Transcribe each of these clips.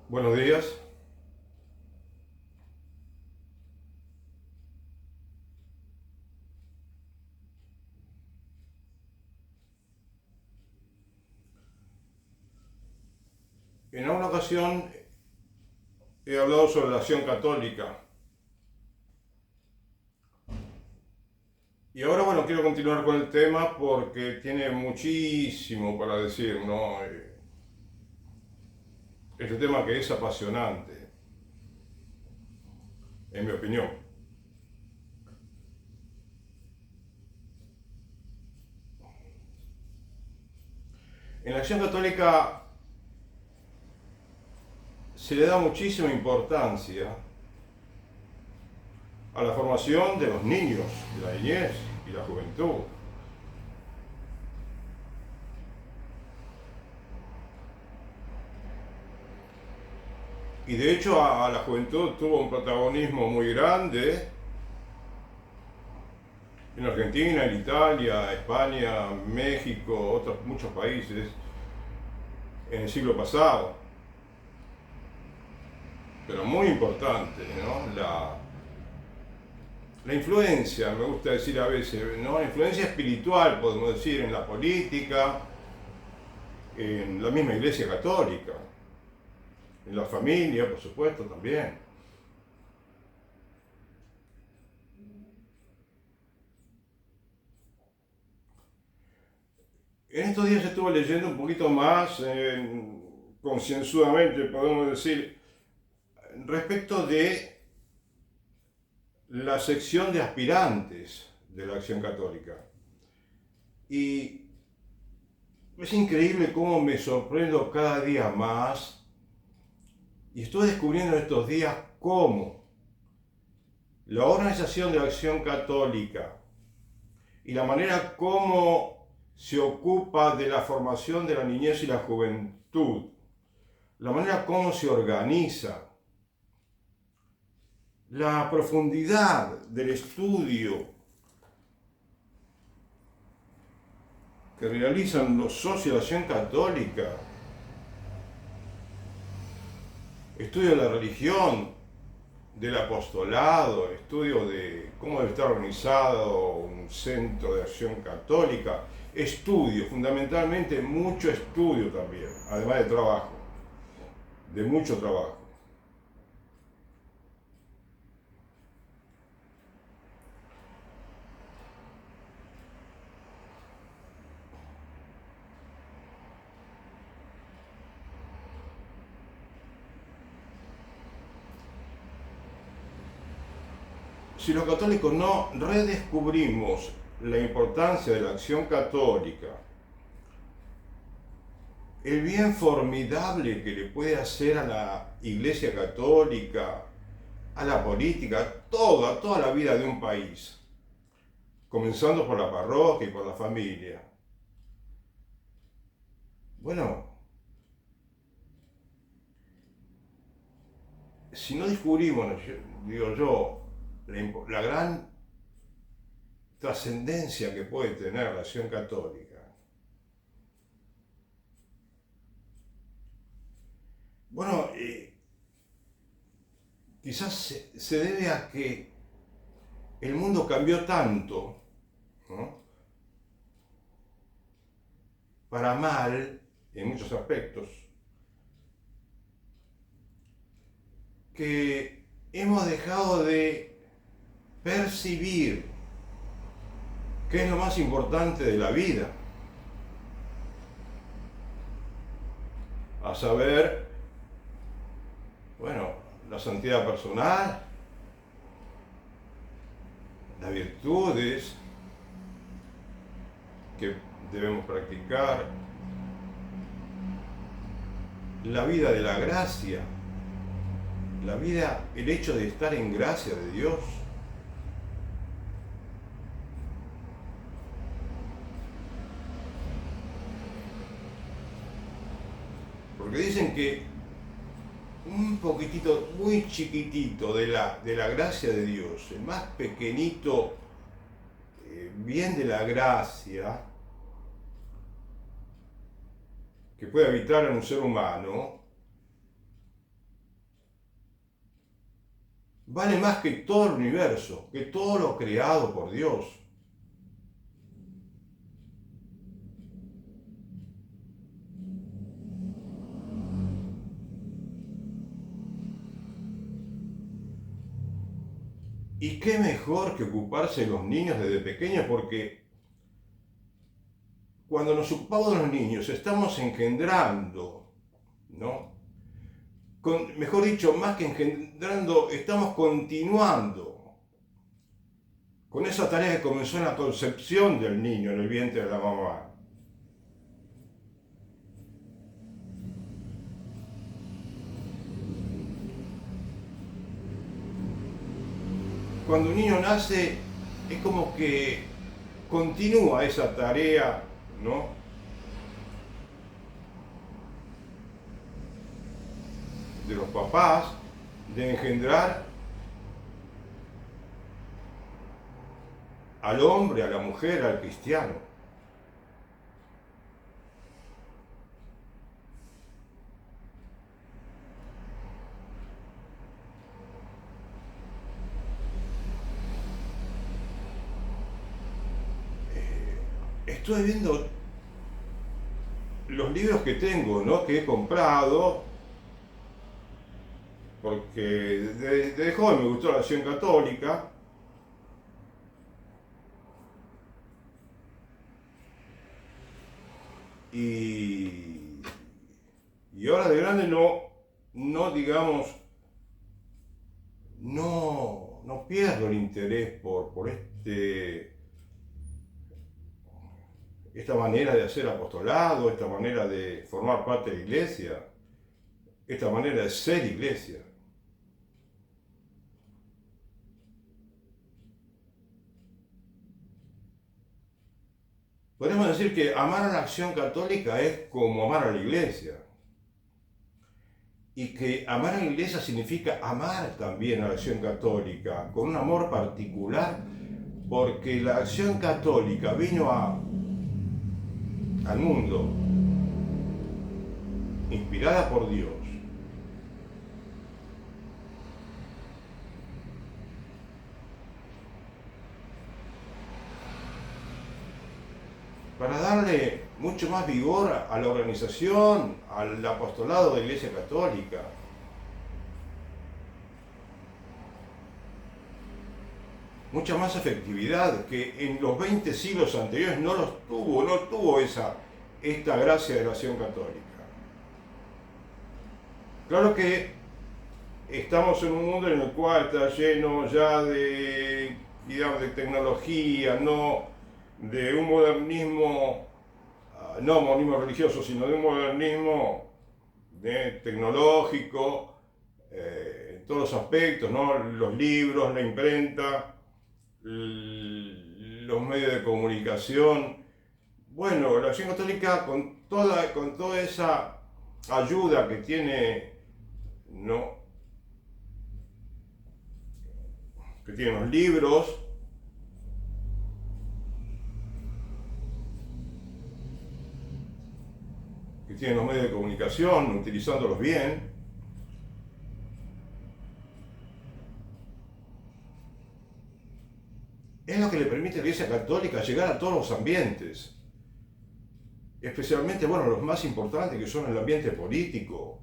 Buenos días. En una ocasión he hablado sobre la acción católica. Y ahora, bueno, quiero continuar con el tema porque tiene muchísimo para decir, ¿no? Este tema que es apasionante, en mi opinión. En la acción católica se le da muchísima importancia a la formación de los niños, de la niñez y la juventud. Y de hecho a la juventud tuvo un protagonismo muy grande en Argentina, en Italia, España, México, otros muchos países en el siglo pasado. Pero muy importante, ¿no? La influencia, me gusta decir a veces, ¿no? La influencia espiritual, podemos decir, en la política, en la misma Iglesia Católica, en la familia, por supuesto, también. En estos días estuve leyendo un poquito más, concienzudamente, podemos decir, respecto de la sección de aspirantes de la Acción Católica. Y es increíble cómo me sorprendo cada día más, y estoy descubriendo en estos días cómo la organización de la Acción Católica y la manera como se ocupa de la formación de la niñez y la juventud, la manera como se organiza, la profundidad del estudio que realizan los socios de la Acción Católica, estudio de la religión, del apostolado, estudio de cómo debe estar organizado un centro de acción católica, estudio, fundamentalmente mucho estudio también, además de trabajo, de mucho trabajo. Si los católicos no redescubrimos la importancia de la acción católica, el bien formidable que le puede hacer a la Iglesia Católica, a la política, a toda la vida de un país, comenzando por la parroquia y por la familia. Bueno, si no descubrimos, digo yo, la gran trascendencia que puede tener la acción católica, bueno, quizás se debe a que el mundo cambió tanto, ¿no? Para mal, en muchos aspectos, que hemos dejado de percibir qué es lo más importante de la vida, a saber, bueno, la santidad personal, las virtudes que debemos practicar, la vida de la gracia, la vida, el hecho de estar en gracia de Dios. porque dicen que un poquitito, muy chiquitito de la gracia de Dios, el más pequeñito bien de la gracia que puede habitar en un ser humano, vale más que todo el universo, que todo lo creado por Dios. Y qué mejor que ocuparse de los niños desde pequeños, porque cuando nos ocupamos de los niños estamos engendrando, ¿no? Mejor dicho, más que engendrando, estamos continuando con esa tarea que comenzó en la concepción del niño en el vientre de la mamá. Cuando un niño nace, es como que continúa esa tarea, ¿no? De los papás, de engendrar al hombre, a la mujer, al cristiano. Estuve viendo los libros que tengo, ¿no? Que he comprado, porque desde joven me gustó la acción católica. Y, y ahora de grande no digamos, no pierdo el interés por esta manera de hacer apostolado, esta manera de formar parte de la iglesia, esta manera de ser iglesia. Podemos decir que amar a la acción católica es como amar a la iglesia. Y que amar a la iglesia significa amar también a la acción católica, con un amor particular, porque la acción católica vino al mundo inspirada por Dios, para darle mucho más vigor a la organización, al apostolado de la Iglesia Católica. Mucha más efectividad que en los 20 siglos anteriores no tuvo esta gracia de la acción católica. Claro que estamos en un mundo en el cual está lleno ya digamos, de tecnología, no de un modernismo, no modernismo religioso, sino de un modernismo tecnológico, en todos los aspectos, ¿no? Los libros, la imprenta, los medios de comunicación. Bueno, la acción católica con toda esa ayuda que tiene, ¿no? Que tienen los libros, que tienen los medios de comunicación, utilizándolos bien. Es lo que le permite a la Iglesia Católica llegar a todos los ambientes, especialmente, bueno, los más importantes, que son el ambiente político.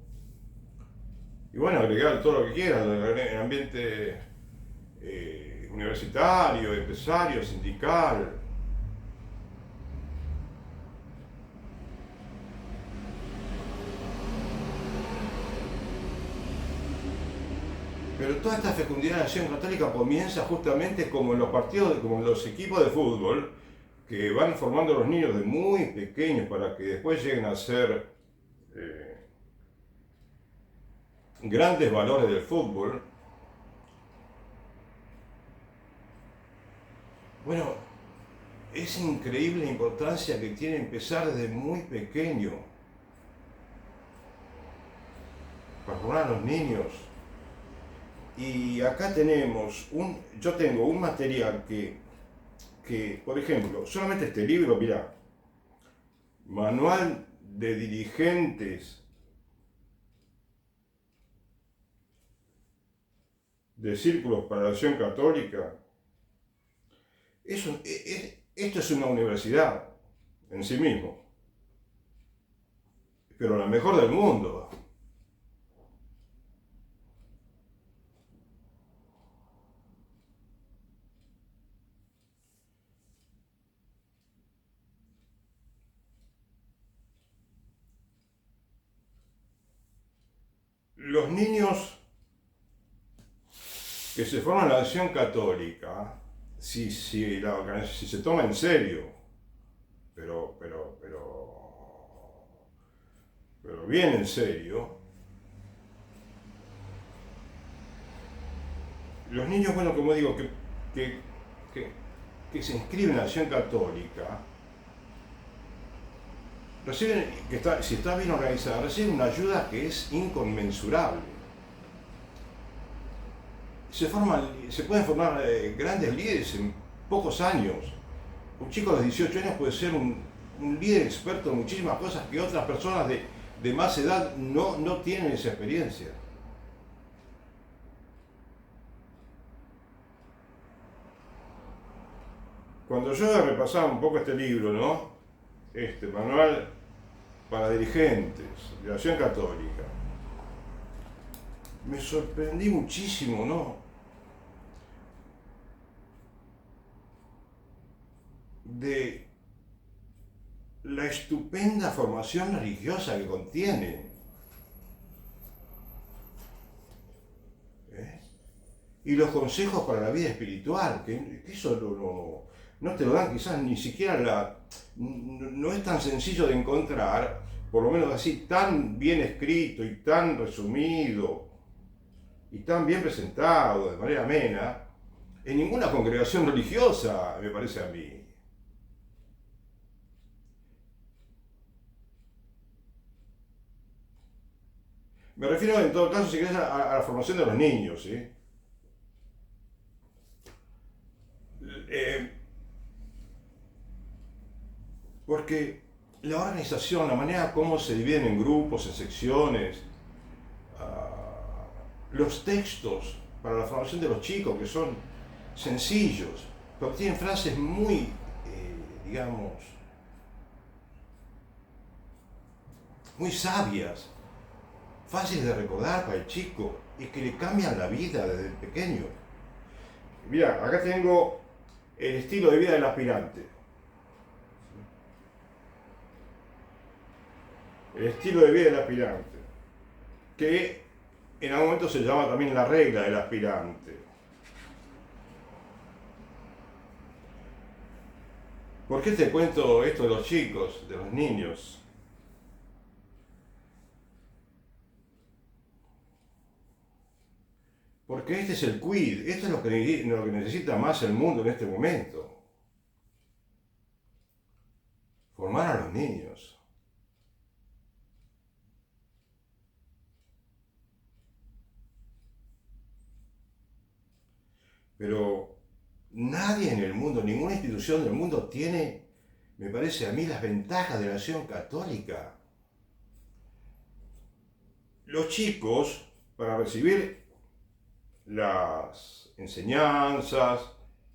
Y bueno, agregar todo lo que quieran, el ambiente universitario, empresario, sindical. Pero toda esta fecundidad de la acción católica comienza justamente como en los partidos, como en los equipos de fútbol, que van formando a los niños de muy pequeños para que después lleguen a ser grandes valores del fútbol. Bueno, es increíble la importancia que tiene empezar desde muy pequeño. formar a los niños. Y acá tenemos yo tengo un material que, por ejemplo, solamente este libro, mirá, Manual de Dirigentes de Círculos para la Acción Católica, esto es una universidad en sí mismo, pero la mejor del mundo. Los niños que se forman en la Acción Católica, si se toma en serio, pero bien en serio, los niños, bueno, como digo, que se inscriben en la Acción Católica, reciben, si está bien organizada, reciben una ayuda que es inconmensurable. Se pueden formar grandes líderes en pocos años. Un chico de los 18 años puede ser un líder experto en muchísimas cosas que otras personas de más edad no tienen esa experiencia. Cuando yo repasaba un poco este libro, ¿no? Este manual para dirigentes de la Acción Católica, me sorprendí muchísimo, ¿no? De la estupenda formación religiosa que contiene. Y los consejos para la vida espiritual, que eso no te lo dan quizás ni siquiera no es tan sencillo de encontrar, por lo menos así, tan bien escrito y tan resumido y tan bien presentado de manera amena, en ninguna congregación religiosa, me parece a mí. Me refiero en todo caso, si querés, a la formación de los niños, ¿sí? Porque la organización, la manera como se dividen en grupos, en secciones, los textos para la formación de los chicos, que son sencillos, pero tienen frases muy, digamos, muy sabias, fáciles de recordar para el chico y que le cambian la vida desde pequeño. Mira, acá tengo el estilo de vida del aspirante. El estilo de vida del aspirante, que en algún momento se llama también la regla del aspirante. ¿Por qué te cuento esto de los chicos, de los niños? Porque este es el quid, esto es lo que necesita más el mundo en este momento. Formar a los niños. Pero nadie en el mundo, ninguna institución del mundo tiene, me parece a mí, las ventajas de la Acción Católica. Los chicos, para recibir las enseñanzas,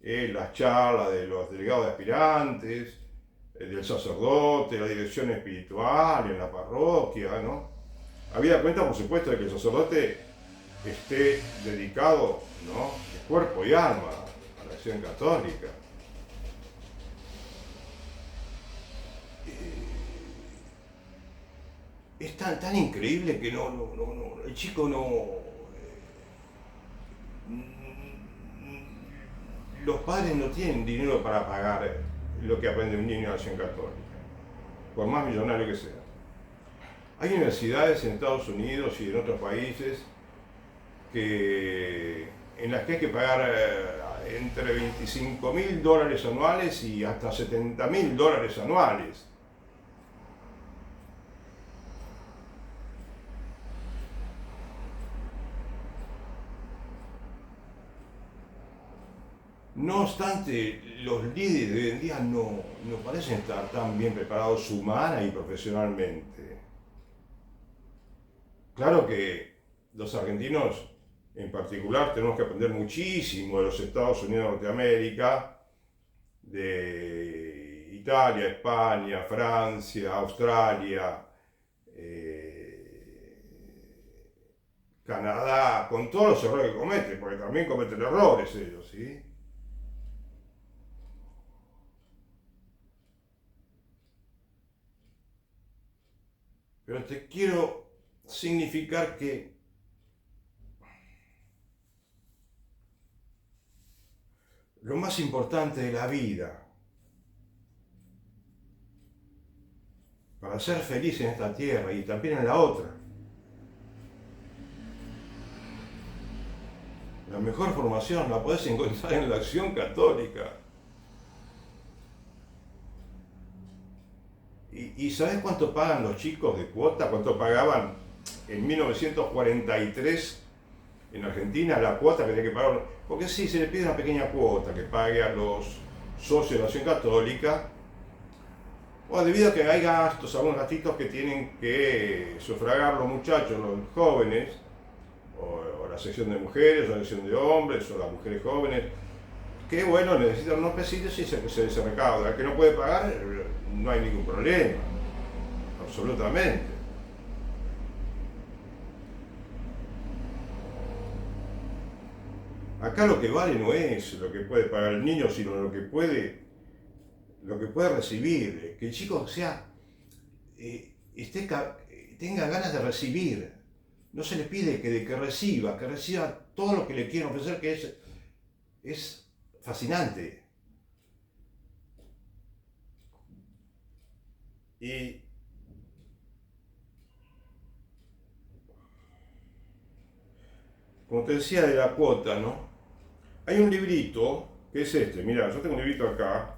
las charlas de los delegados de aspirantes, del sacerdote, la dirección espiritual en la parroquia, ¿no? Habida cuenta, por supuesto, de que el sacerdote esté dedicado, ¿no?, de cuerpo y alma a la Acción Católica. Es tan increíble que el chico los padres no tienen dinero para pagar lo que aprende un niño en la Acción Católica, por más millonario que sea. Hay universidades en Estados Unidos y en otros países en las que hay que pagar entre $25.000 anuales y hasta $70.000 anuales. No obstante, los líderes de hoy en día no parecen estar tan bien preparados humana y profesionalmente. Claro que los argentinos en particular tenemos que aprender muchísimo de los Estados Unidos de Norteamérica, de Italia, España, Francia, Australia, eh, Canadá, con todos los errores que cometen, porque también cometen errores ellos, ¿sí? Pero te quiero significar que lo más importante de la vida, para ser feliz en esta tierra y también en la otra, la mejor formación la podés encontrar en la acción católica. ¿Y sabés cuánto pagan los chicos de cuota? ¿Cuánto pagaban en 1943 en Argentina la cuota que tenía que pagar? Porque sí, se le pide una pequeña cuota que pague a los socios de la acción católica. Bueno, debido a que hay gastos, algunos gastitos que tienen que sufragar los muchachos, los jóvenes, o la sección de mujeres, o la sección de hombres, o las mujeres jóvenes, que bueno, necesitan unos pesitos y se recauda. El que no puede pagar, no hay ningún problema, absolutamente. Acá lo que vale no es lo que puede pagar el niño, sino lo que puede recibir. Que el chico sea, tenga ganas de recibir. No se le pide que reciba todo lo que le quieren ofrecer, que es fascinante. Y como te decía de la cuota, ¿no? Hay un librito que es este, mira, yo tengo un librito acá,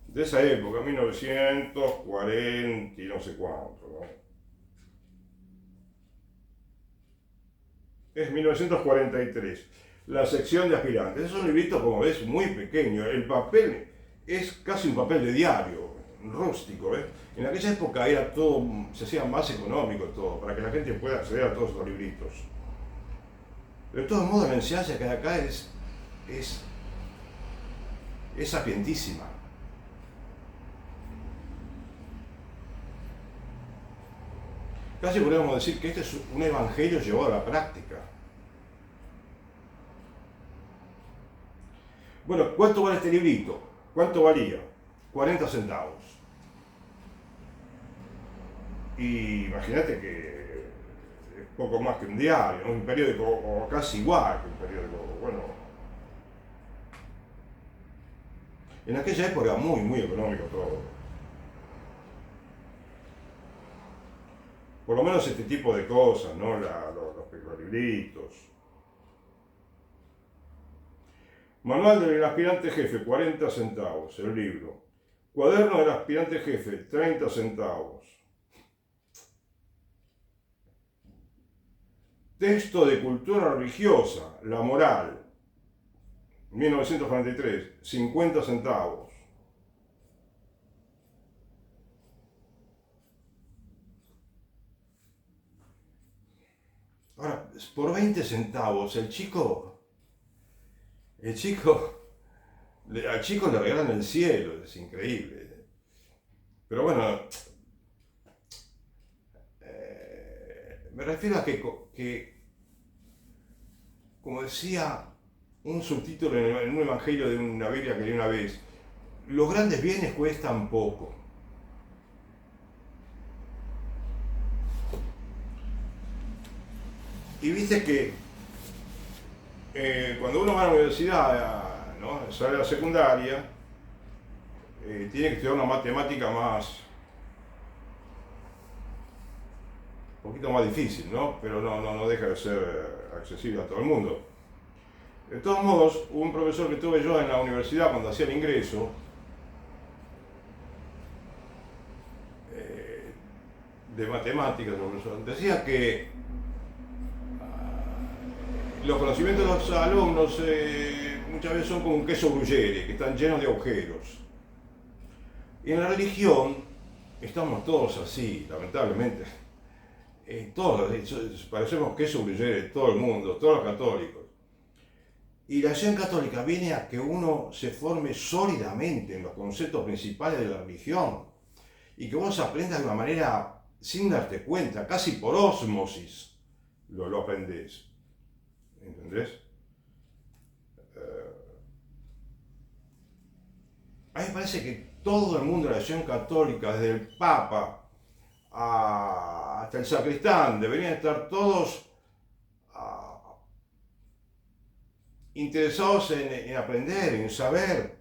de esa época, 1940 y no sé cuánto, ¿no? Es 1943, la sección de aspirantes. Es un librito, como ves, muy pequeño. El papel es casi un papel de diario, rústico, ¿ves? En aquella época era todo, se hacía más económico todo, para que la gente pueda acceder a todos estos libritos. De todos modos, la enseñanza que hay acá es, es sapientísima. Casi podríamos decir que este es un evangelio llevado a la práctica. Bueno, ¿cuánto vale este librito? ¿Cuánto valía? 40 centavos. Y imagínate que es poco más que un diario, ¿no? Un periódico, o casi igual que un periódico. Bueno, en aquella época era muy, muy económico todo. Por lo menos este tipo de cosas, ¿no? Los libritos. Manual del aspirante jefe, 40 centavos, el libro. Cuaderno del aspirante jefe, 30 centavos. Texto de cultura religiosa, La Moral, 1943, 50 centavos. Ahora, por 20 centavos, el chico, al chico le regalan el cielo, es increíble. Pero bueno, me refiero a que, como decía un subtítulo en un evangelio de una Biblia que leí una vez, los grandes bienes cuestan poco. Y viste que cuando uno va a la universidad, ¿no? Sale a la secundaria, tiene que estudiar una matemática un poquito más difícil, ¿no? Pero no deja de ser accesible a todo el mundo. De todos modos, un profesor que tuve yo en la universidad cuando hacía el ingreso, de matemáticas, decía que los conocimientos de los alumnos muchas veces son como un queso gruyere, que están llenos de agujeros. Y en la religión estamos todos así, lamentablemente. Todos parecemos queso gruyere, todo el mundo, todos los católicos. Y la acción católica viene a que uno se forme sólidamente en los conceptos principales de la religión y que vos aprendas de una manera sin darte cuenta, casi por ósmosis, lo aprendés. ¿Entendés? A mí me parece que todo el mundo de la acción católica, desde el Papa hasta el sacristán, deberían estar todos interesados en aprender, en saber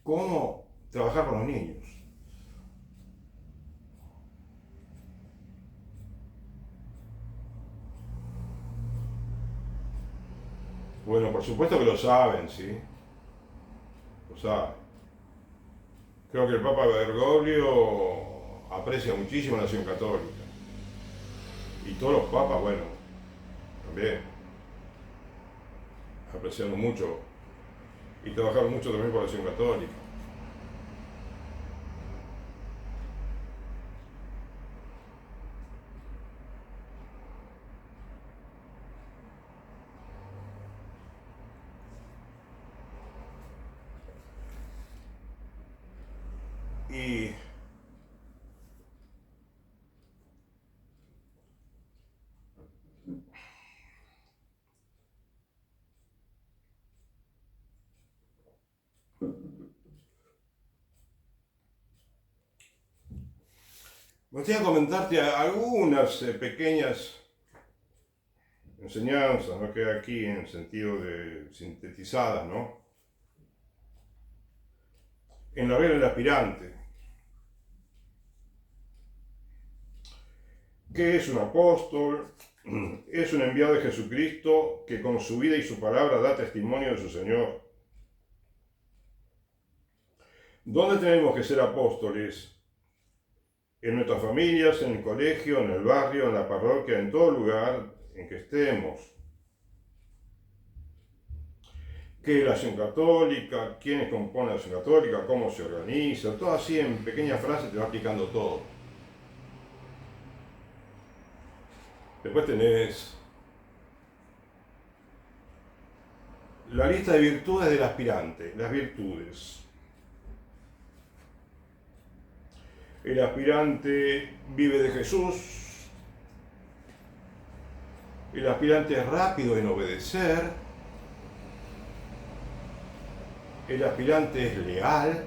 cómo trabajar con los niños. Bueno, por supuesto que lo saben, ¿sí? Lo saben. Creo que el Papa Bergoglio aprecia muchísimo la acción católica. Y todos los papas, bueno, también apreciaron mucho y trabajaron mucho también por la acción católica. Y me gustaría comentarte algunas pequeñas enseñanzas, ¿no? Que hay aquí en el sentido de sintetizadas, ¿no? En la regla del aspirante. ¿Qué es un apóstol? Es un enviado de Jesucristo que con su vida y su palabra da testimonio de su Señor. ¿Dónde tenemos que ser apóstoles? En nuestras familias, en el colegio, en el barrio, en la parroquia, en todo lugar en que estemos. ¿Qué es la acción católica? ¿Quiénes componen la acción católica? ¿Cómo se organiza? Todo así en pequeñas frases te va explicando todo. Después tenés la lista de virtudes del aspirante, las virtudes. El aspirante vive de Jesús. El aspirante es rápido en obedecer. El aspirante es leal.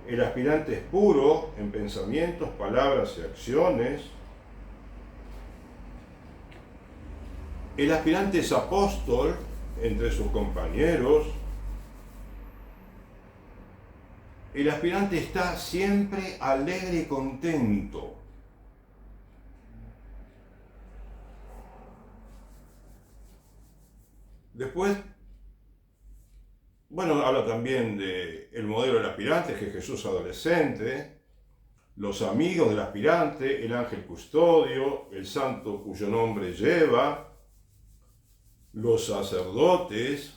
El aspirante es puro en pensamientos, palabras y acciones. El aspirante es apóstol entre sus compañeros. El aspirante está siempre alegre y contento. Después, bueno, habla también del modelo del aspirante, que es Jesús adolescente, los amigos del aspirante, el ángel custodio, el santo cuyo nombre lleva, los sacerdotes,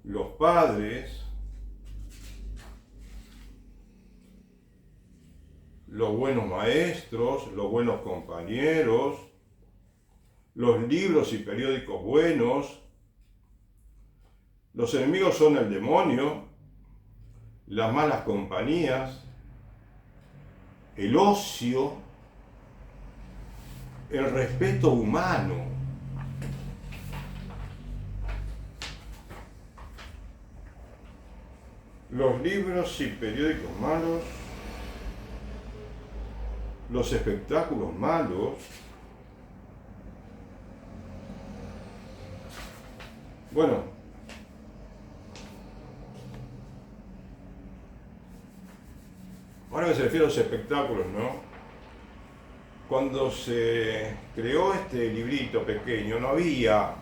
los padres, los buenos maestros, los buenos compañeros, los libros y periódicos buenos. Los enemigos son el demonio, las malas compañías, el ocio, el respeto humano. Los libros y periódicos malos, los espectáculos malos. Bueno, ahora que se refiere a los espectáculos, ¿no? Cuando se creó este librito pequeño, no había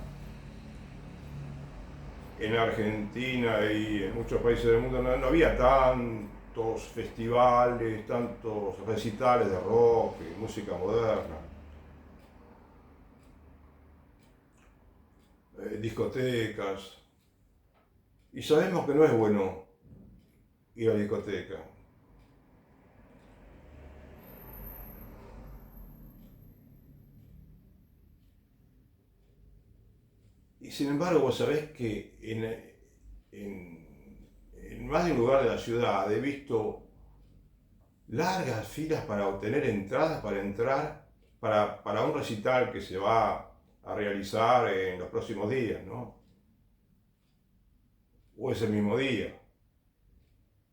en Argentina y en muchos países del mundo, no había tantos festivales, tantos recitales de rock y música moderna, discotecas, y sabemos que no es bueno ir a la discoteca. Y sin embargo, vos sabés que en más de un lugar de la ciudad he visto largas filas para obtener entradas para entrar para un recital que se va a realizar en los próximos días, ¿no? O ese mismo día.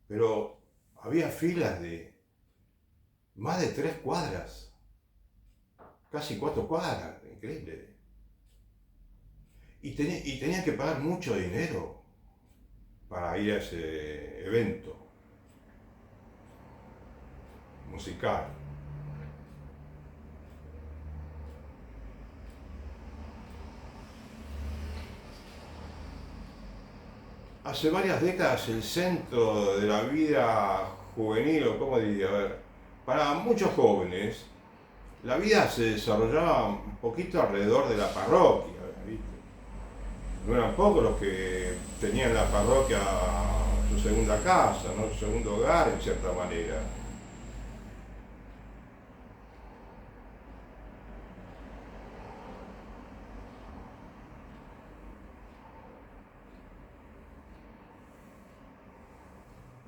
Pero había filas de más de 3 cuadras, casi 4 cuadras, increíble. Y tenían que pagar mucho dinero para ir a ese evento musical. Hace varias décadas el centro de la vida juvenil, o cómo diría, a ver, para muchos jóvenes, la vida se desarrollaba un poquito alrededor de la parroquia, ¿viste? No eran pocos los que tenían la parroquia su segunda casa, ¿no? Su segundo hogar, en cierta manera.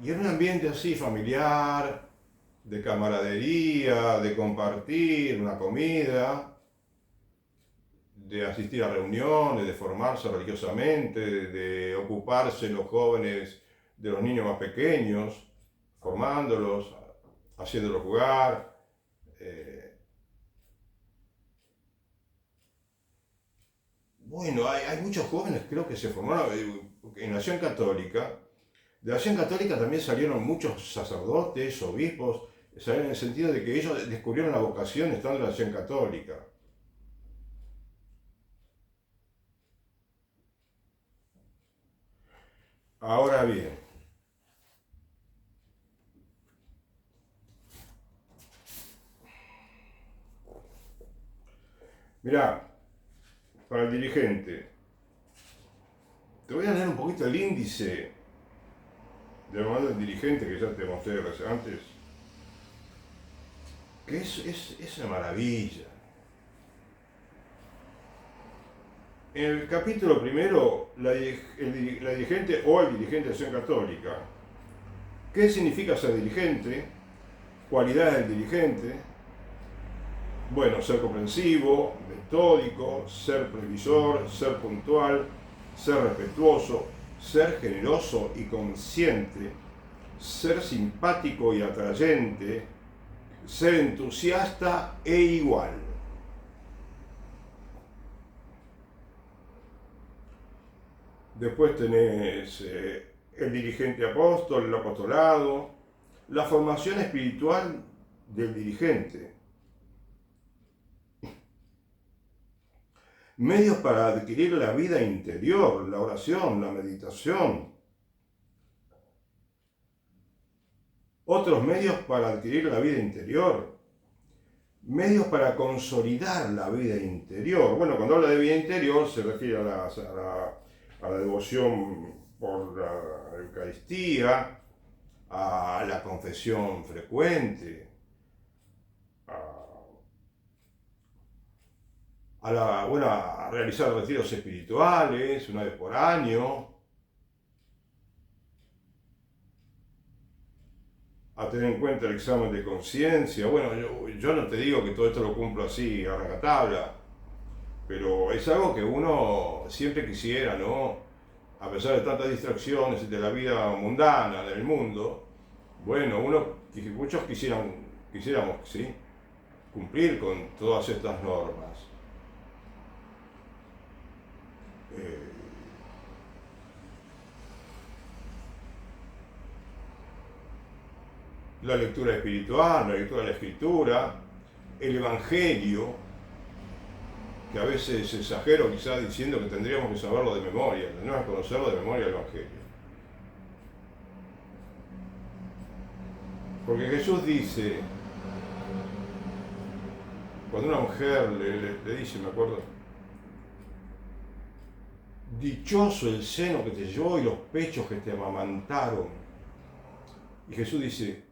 Y en un ambiente así familiar, de camaradería, de compartir una comida, de asistir a reuniones, de formarse religiosamente, de ocuparse los jóvenes de los niños más pequeños, formándolos, haciéndolos jugar. Bueno, hay muchos jóvenes creo que se formaron en la Acción Católica. De la Acción Católica también salieron muchos sacerdotes, obispos, salieron en el sentido de que ellos descubrieron la vocación estando en la Acción Católica. Ahora bien, mirá, para el dirigente, te voy a leer un poquito el índice del manual del dirigente que ya te mostré antes, que es una maravilla. En el capítulo primero, la dirigente o el dirigente de Acción Católica. ¿Qué significa ser dirigente? Cualidades del dirigente. Bueno, ser comprensivo, metódico, ser previsor, ser puntual, ser respetuoso, ser generoso y consciente, ser simpático y atrayente, ser entusiasta e igual. Después tenés el dirigente apóstol, el apostolado, la formación espiritual del dirigente, medios para adquirir la vida interior, la oración, la meditación, otros medios para adquirir la vida interior, medios para consolidar la vida interior. Bueno, cuando habla de vida interior se refiere a la devoción por la Eucaristía, a la confesión frecuente, a realizar retiros espirituales una vez por año, a tener en cuenta el examen de conciencia. Bueno, yo no te digo que todo esto lo cumplo así a rajatabla, pero es algo que uno siempre quisiera, ¿no? A pesar de tantas distracciones de la vida mundana, del mundo, bueno, muchos quisiéramos, ¿sí?, cumplir con todas estas normas. La lectura espiritual, la lectura de la escritura, el evangelio, que a veces exagero quizás diciendo que tendríamos que saberlo de memoria, tendríamos que conocerlo de memoria el evangelio. Porque Jesús dice, cuando una mujer le dice, me acuerdo, dichoso el seno que te llevó y los pechos que te amamantaron. Y Jesús dice,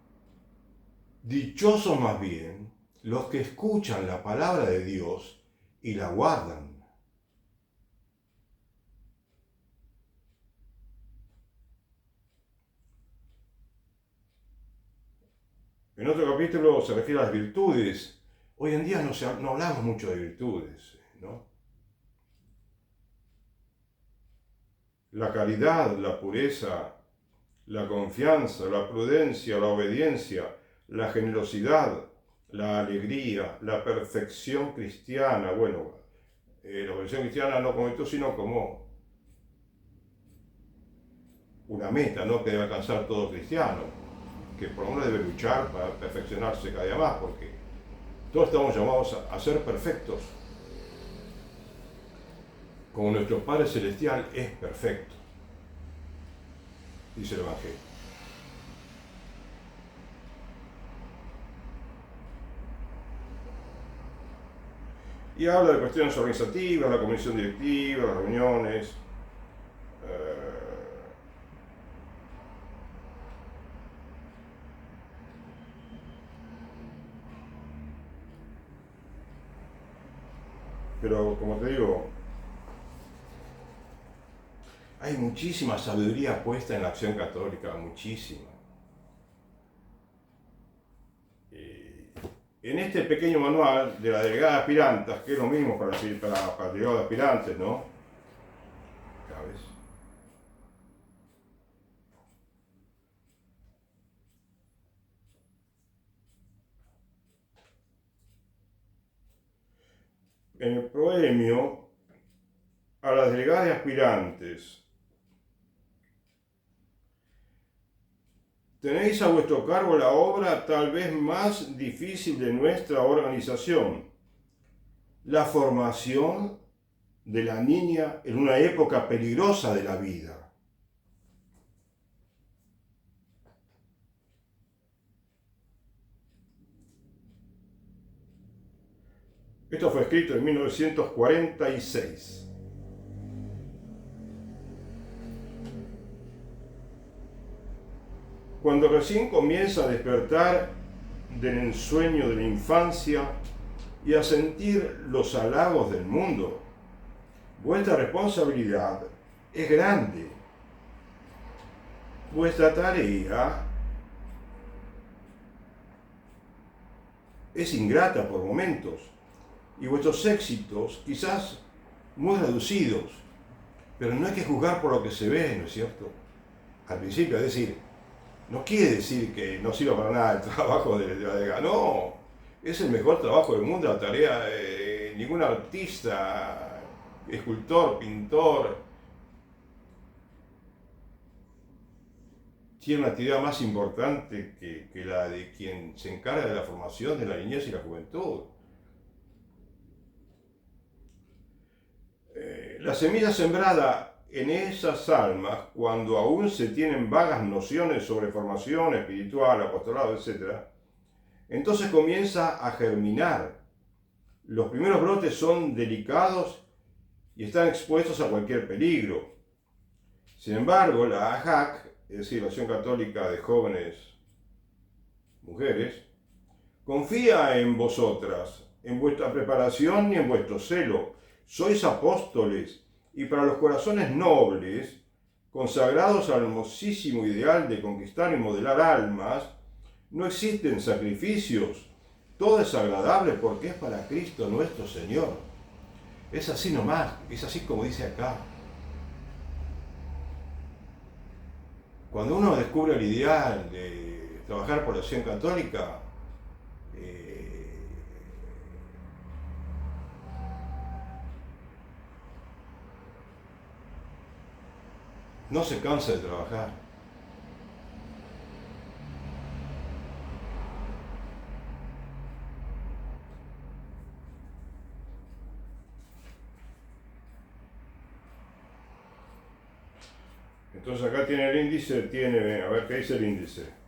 dichosos más bien los que escuchan la palabra de Dios y la guardan. En otro capítulo se refiere a las virtudes. Hoy en día no hablamos mucho de virtudes, ¿no? La caridad, la pureza, la confianza, la prudencia, la obediencia, la generosidad, la alegría, la perfección cristiana. Bueno, la perfección cristiana no como esto, sino como una meta, ¿no?, que debe alcanzar todo cristiano, que por lo menos debe luchar para perfeccionarse cada día más, porque todos estamos llamados a ser perfectos, como nuestro Padre Celestial es perfecto, dice el Evangelio. Y habla de cuestiones organizativas, la comisión directiva, las reuniones, pero como te digo, hay muchísima sabiduría puesta en la acción católica, muchísima. En este pequeño manual de la delegada de aspirantes, que es lo mismo para el delegado de aspirantes, ¿no? ¿Sabes? En el proemio, a las delegadas de aspirantes, tenéis a vuestro cargo la obra tal vez más difícil de nuestra organización, la formación de la niña en una época peligrosa de la vida. Esto fue escrito en 1946. Cuando recién comienza a despertar del ensueño de la infancia y a sentir los halagos del mundo, vuestra responsabilidad es grande. Vuestra tarea es ingrata por momentos y vuestros éxitos quizás muy reducidos, pero no hay que juzgar por lo que se ve, ¿no es cierto? Al principio, es decir, no quiere decir que no sirva para nada el trabajo de la delegada, no, es el mejor trabajo del mundo, la tarea de ningún artista, escultor, pintor, tiene una actividad más importante que la de quien se encarga de la formación de la niñez y la juventud. La semilla sembrada en esas almas, cuando aún se tienen vagas nociones sobre formación espiritual, apostolado, etc., entonces comienza a germinar. Los primeros brotes son delicados y están expuestos a cualquier peligro. Sin embargo, la AJAC, es decir, la Acción Católica de Jóvenes Mujeres, confía en vosotras, en vuestra preparación y en vuestro celo. Sois apóstoles y para los corazones nobles, consagrados al hermosísimo ideal de conquistar y modelar almas, no existen sacrificios. Todo es agradable porque es para Cristo nuestro Señor. Es así nomás, es así como dice acá. Cuando uno descubre el ideal de trabajar por la Acción Católica, no se cansa de trabajar. Entonces acá tiene el índice, a ver qué dice el índice.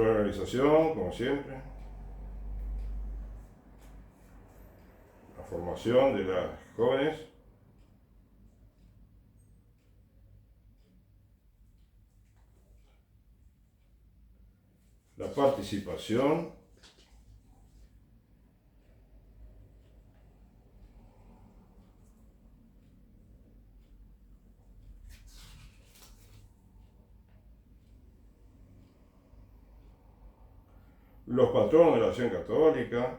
Control de organización, como siempre. La formación de las jóvenes. La participación. Los patronos de la Acción Católica.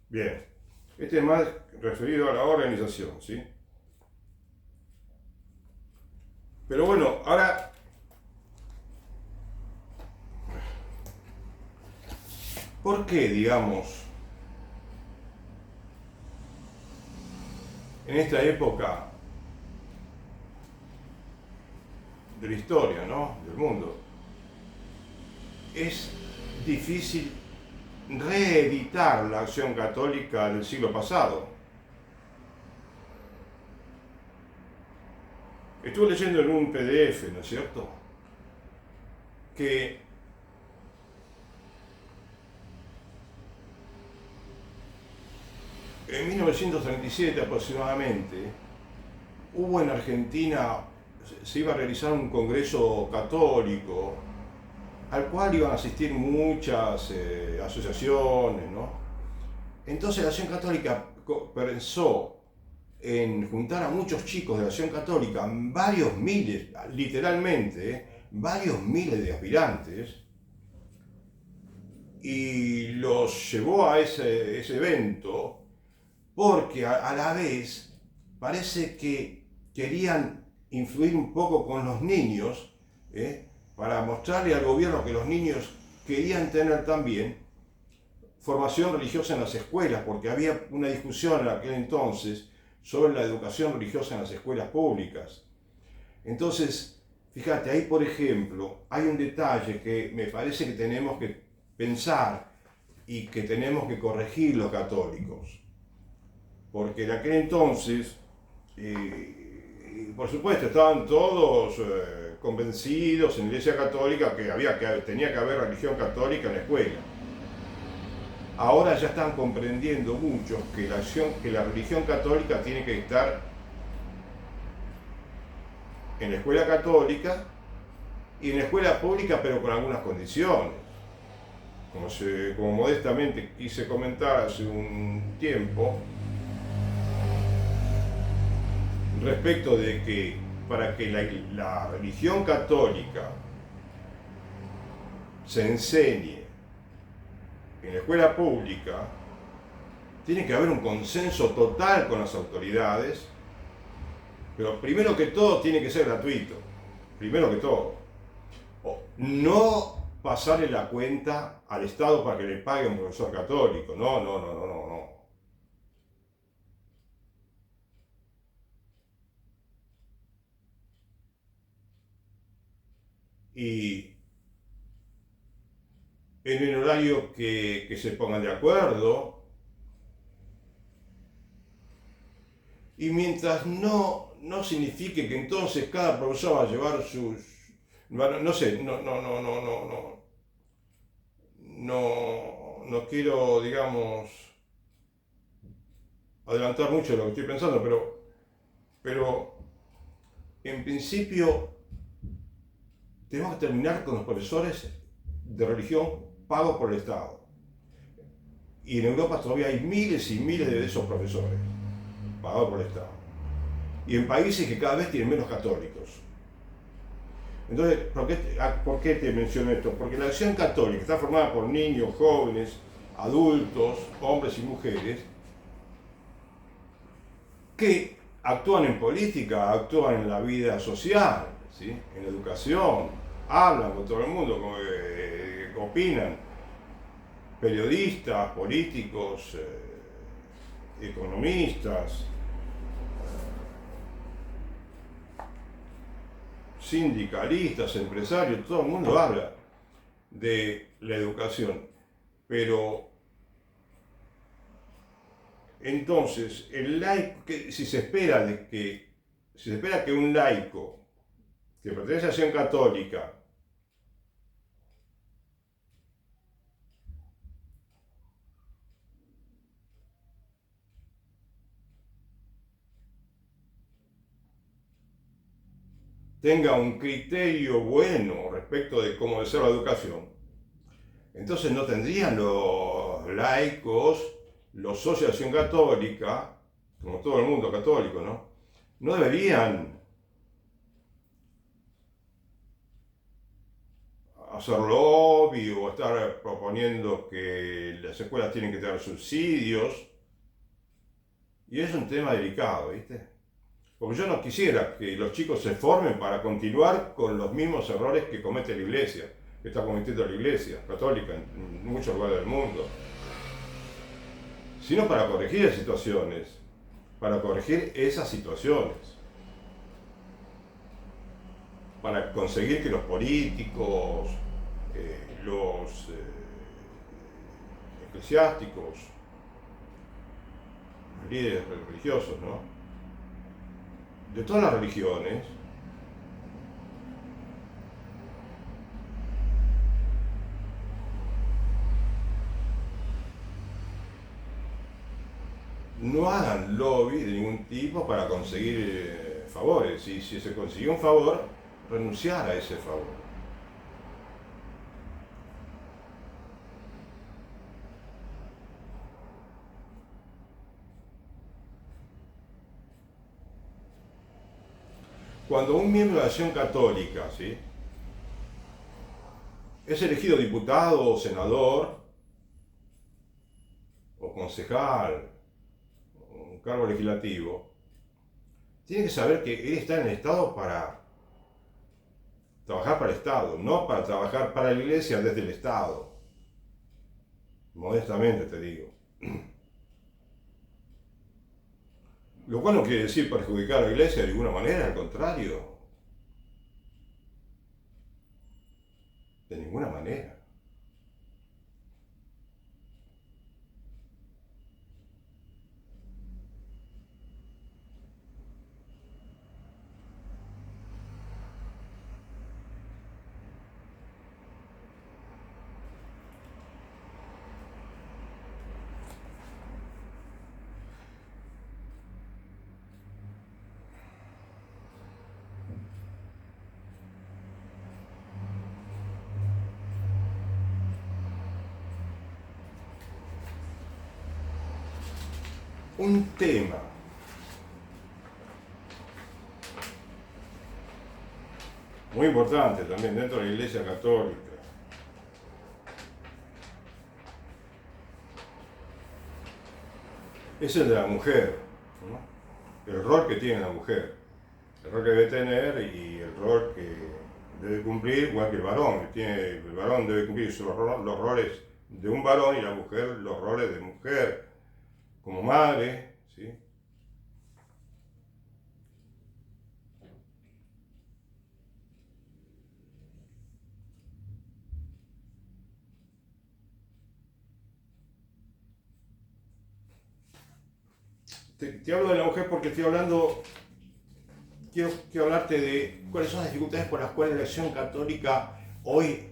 Bien, este es más referido a la organización, ¿sí? Pero bueno, ahora, ¿por qué, digamos, en esta época de la historia, ¿no?, del mundo, es difícil reeditar la Acción Católica del siglo pasado? Estuve leyendo en un PDF, ¿no es cierto?, que en 1937 aproximadamente hubo en Argentina, se iba a realizar un congreso católico al cual iban a asistir muchas asociaciones, ¿no? Entonces la Acción Católica pensó en juntar a muchos chicos de la Acción Católica, varios miles, literalmente, varios miles de aspirantes, y los llevó a ese evento porque a la vez parece que querían influir un poco con los niños, para mostrarle al gobierno que los niños querían tener también formación religiosa en las escuelas, porque había una discusión en aquel entonces sobre la educación religiosa en las escuelas públicas. Entonces, fíjate, ahí por ejemplo, hay un detalle que me parece que tenemos que pensar y que tenemos que corregir los católicos. Porque en aquel entonces, por supuesto, estaban todos convencidos en la Iglesia Católica que tenía que haber religión católica en la escuela. Ahora ya están comprendiendo muchos que la religión católica tiene que estar en la escuela católica y en la escuela pública, pero con algunas condiciones. Como modestamente quise comentar hace un tiempo, respecto de que para que la religión católica se enseñe en la escuela pública, tiene que haber un consenso total con las autoridades, pero primero que todo tiene que ser gratuito, primero que todo. No pasarle la cuenta al Estado para que le pague a un profesor católico, no. Y en el horario que se pongan de acuerdo, y mientras no signifique que entonces cada profesor va a llevar sus, no sé, no quiero, digamos, adelantar mucho de lo que estoy pensando, pero en principio tenemos que terminar con los profesores de religión pagos por el Estado. Y en Europa todavía hay miles y miles de esos profesores pagados por el Estado. Y en países que cada vez tienen menos católicos. Entonces, ¿por qué te menciono esto? Porque la Acción Católica está formada por niños, jóvenes, adultos, hombres y mujeres, que actúan en política, actúan en la vida social, ¿sí?, en la educación, hablan con todo el mundo, opinan, periodistas, políticos, economistas, sindicalistas, empresarios, todo el mundo habla de la educación. Pero entonces, el laico, si se espera de que si se espera que un laico que pertenece a la Acción Católica tenga un criterio bueno respecto de cómo debe ser la educación, entonces no tendrían los laicos, los socios de Acción Católica, como todo el mundo católico, ¿no? No deberían hacer lobby o estar proponiendo que las escuelas tienen que tener subsidios. Y es un tema delicado, ¿viste? Porque yo no quisiera que los chicos se formen para continuar con los mismos errores que comete la iglesia, que está cometiendo la iglesia católica en muchos lugares del mundo, sino para corregir situaciones, para corregir esas situaciones, para conseguir que los políticos, los eclesiásticos, los líderes religiosos, ¿no? De todas las religiones, no hagan lobby de ningún tipo para conseguir favores. Y si se consiguió un favor, renunciar a ese favor. Cuando un miembro de la Acción Católica, ¿sí?, es elegido diputado o senador o concejal, o un cargo legislativo, tiene que saber que él está en el Estado para trabajar para el Estado, no para trabajar para la Iglesia desde el Estado. Modestamente te digo. Lo cual no quiere decir perjudicar a la Iglesia de ninguna manera, al contrario. De ninguna manera. Un tema muy importante también dentro de la Iglesia Católica es el de la mujer, ¿no? El rol que tiene la mujer, el rol que debe tener y el rol que debe cumplir, igual que el varón. El varón debe cumplir los roles de un varón y la mujer los roles de mujer, como madre, ¿sí? Te hablo de la mujer porque estoy hablando, quiero hablarte de cuáles son las dificultades por las cuales la Acción Católica hoy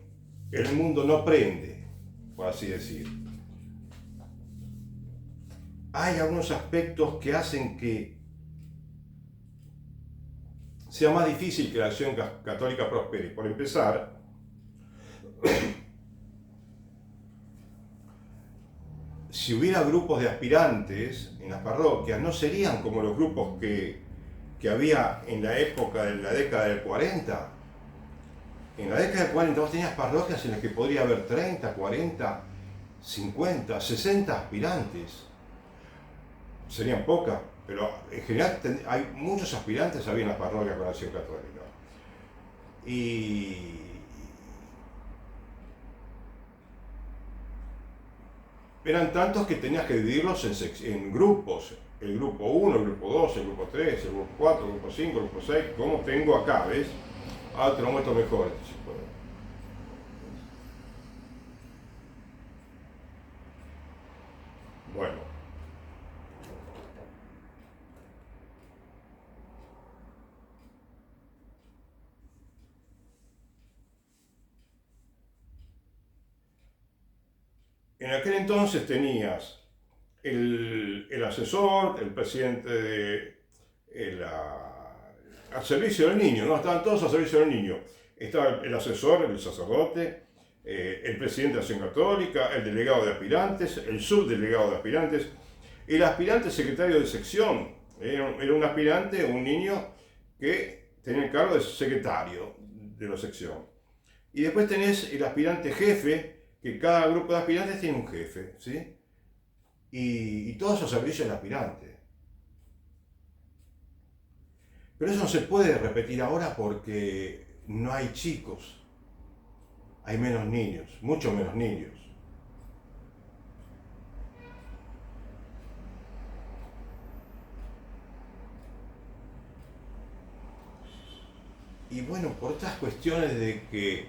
el mundo no prende, por así decir. Hay algunos aspectos que hacen que sea más difícil que la Acción Católica prospere. Por empezar, si hubiera grupos de aspirantes en las parroquias, no serían como los grupos que había en la época de la década del 40. En la década del 40 vos tenías parroquias en las que podría haber 30, 40, 50, 60 aspirantes. Serían pocas, pero en general hay muchos aspirantes había en las parroquias con la Acción Católica. Y eran tantos que tenías que dividirlos en grupos. El grupo 1, el grupo 2, el grupo 3, el grupo 4, el grupo 5, el grupo 6, como tengo acá, ¿ves? Ahora te lo muestro mejor, si puedo. Bueno, en aquel entonces tenías el asesor, el presidente al servicio del niño, ¿no? Estaban todos al servicio del niño. Estaba el asesor, el sacerdote, el presidente de Acción Católica, el delegado de aspirantes, el subdelegado de aspirantes, el aspirante secretario de sección. Era un aspirante, un niño que tenía el cargo de secretario de la sección. Y después tenés el aspirante jefe, que cada grupo de aspirantes tiene un jefe, ¿sí? Y todos los servicios del aspirante. Pero eso no se puede repetir ahora porque no hay chicos. Hay menos niños, mucho menos niños. Y bueno, por estas cuestiones de que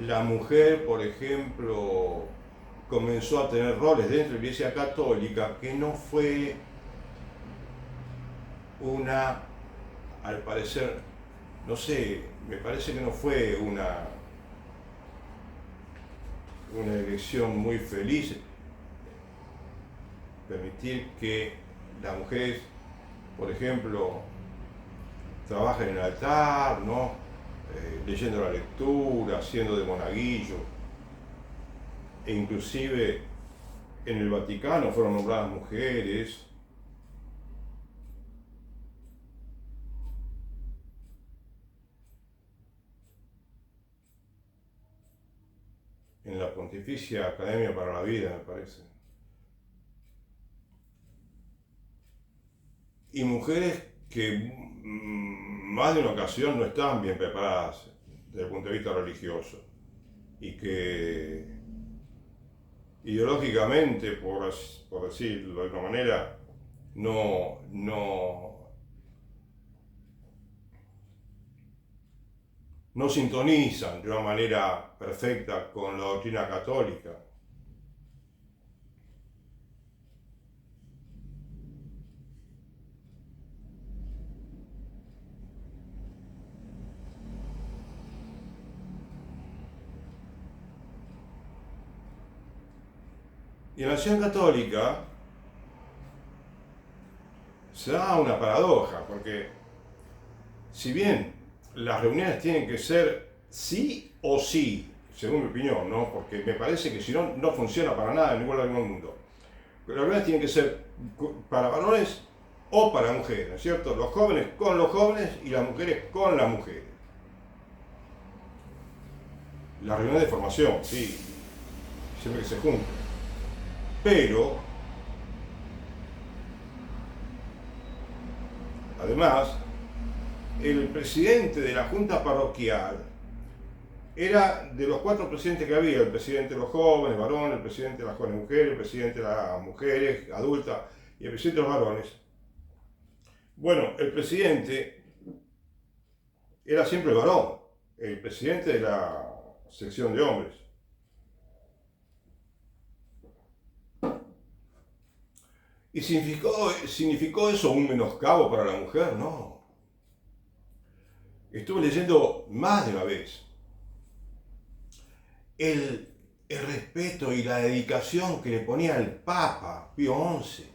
la mujer, por ejemplo, comenzó a tener roles dentro de la Iglesia Católica, que no fue al parecer, no sé, me parece que no fue una elección muy feliz, permitir que las mujeres, por ejemplo, trabajen en el altar, ¿no? Leyendo la lectura, haciendo de monaguillo, e inclusive en el Vaticano fueron nombradas mujeres. En la Pontificia Academia para la Vida, me parece. Y mujeres que más de una ocasión no estaban bien preparadas desde el punto de vista religioso y que ideológicamente, por decirlo de alguna manera, no sintonizan de una manera perfecta con la doctrina católica. Y en la Acción Católica se da una paradoja, porque si bien las reuniones tienen que ser sí o sí, según mi opinión, ¿no? Porque me parece que si no, no funciona para nada en ningún lugar del mundo. Las reuniones tienen que ser para varones o para mujeres, ¿no es cierto? Los jóvenes con los jóvenes y las mujeres con las mujeres. Las reuniones de formación, sí, siempre que se junten. Pero, además, el presidente de la junta parroquial era de los 4 presidentes que había: el presidente de los jóvenes varones, el presidente de las jóvenes mujeres, el presidente de las mujeres adultas y el presidente de los varones. Bueno, el presidente era siempre el varón, el presidente de la sección de hombres. ¿Y significó eso un menoscabo para la mujer? No. Estuve leyendo más de una vez el respeto y la dedicación que le ponía el Papa Pío XI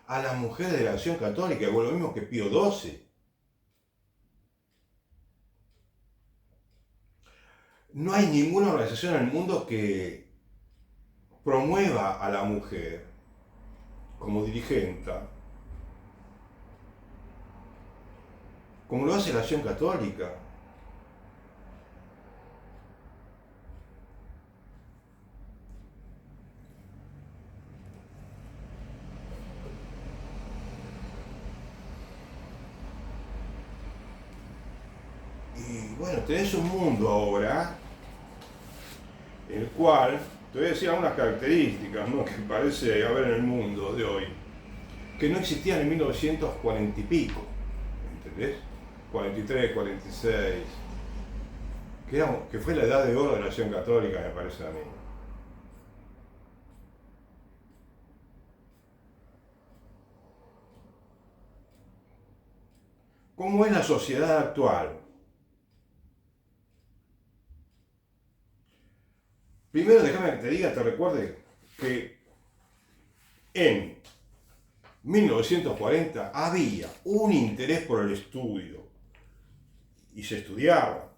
a las mujeres de la Acción Católica, o lo mismo que Pío XII. No hay ninguna organización en el mundo que promueva a la mujer como dirigente, como lo hace la Acción Católica. Y bueno, tenés un mundo ahora en el cual, te voy a decir algunas características, ¿no?, que parece haber en el mundo de hoy, que no existían en 1940 y pico, ¿entendés? 43, 46, que fue la edad de oro de la Acción Católica, me parece a mí. ¿Cómo es la sociedad actual? Primero, déjame te diga, te recuerde que en 1940 había un interés por el estudio y se estudiaba,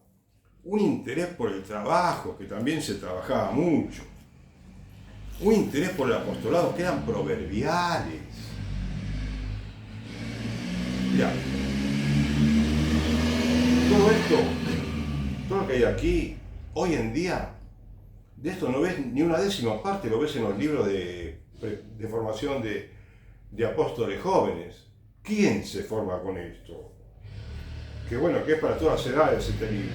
un interés por el trabajo, que también se trabajaba mucho, un interés por el apostolado que eran proverbiales. Mirá, todo esto, todo lo que hay aquí, hoy en día, de esto no ves ni una décima parte, lo ves en los libros de formación de apóstoles jóvenes. ¿Quién se forma con esto? Que bueno, que es para todas las edades este libro.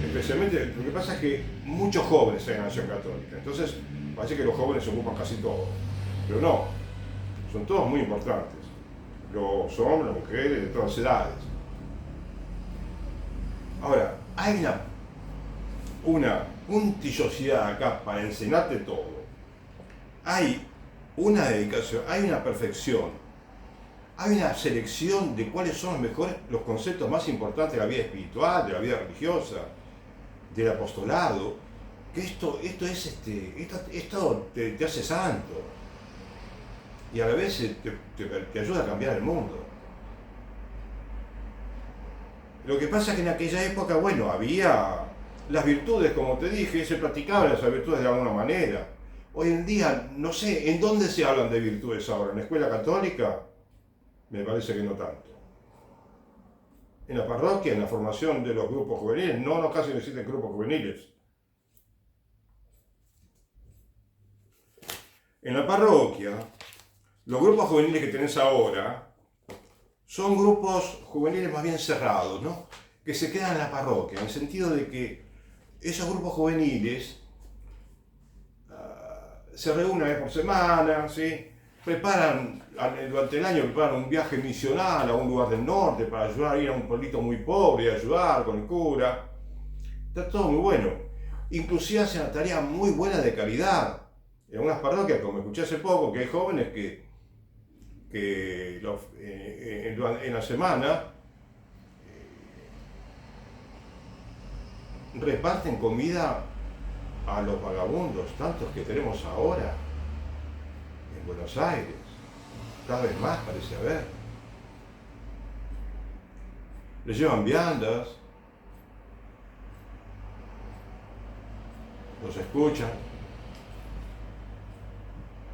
Especialmente, lo que pasa es que muchos jóvenes hay en la Acción Católica, entonces parece que los jóvenes se ocupan casi todo, pero no, son todos muy importantes, los hombres, las mujeres, de todas las edades. Ahora, hay una puntillosidad acá para enseñarte todo. Hay una dedicación, hay una perfección, hay una selección de cuáles son los conceptos más importantes de la vida espiritual, de la vida religiosa, del apostolado, que esto te hace santo y a la vez te ayuda a cambiar el mundo. Lo que pasa es que en aquella época, bueno, había las virtudes, como te dije, se practicaban esas virtudes de alguna manera. Hoy en día, no sé, ¿en dónde se hablan de virtudes ahora? ¿En la escuela católica? Me parece que no tanto. En la parroquia, en la formación de los grupos juveniles, no casi no existen grupos juveniles. En la parroquia, los grupos juveniles que tenés ahora son grupos juveniles más bien cerrados, ¿no? Que se quedan en la parroquia, en el sentido de que esos grupos juveniles se reúnen una vez por semana, ¿sí? Preparan, durante el año preparan un viaje misional a un lugar del norte para ayudar a ir a un pueblito muy pobre y ayudar con el cura. Está todo muy bueno. Inclusive hacen una tarea muy buena de caridad. En algunas parroquias, como escuché hace poco, que hay jóvenes que en la semana reparten comida a los vagabundos, tantos que tenemos ahora en Buenos Aires, cada vez más parece haber. Les llevan viandas, los escuchan.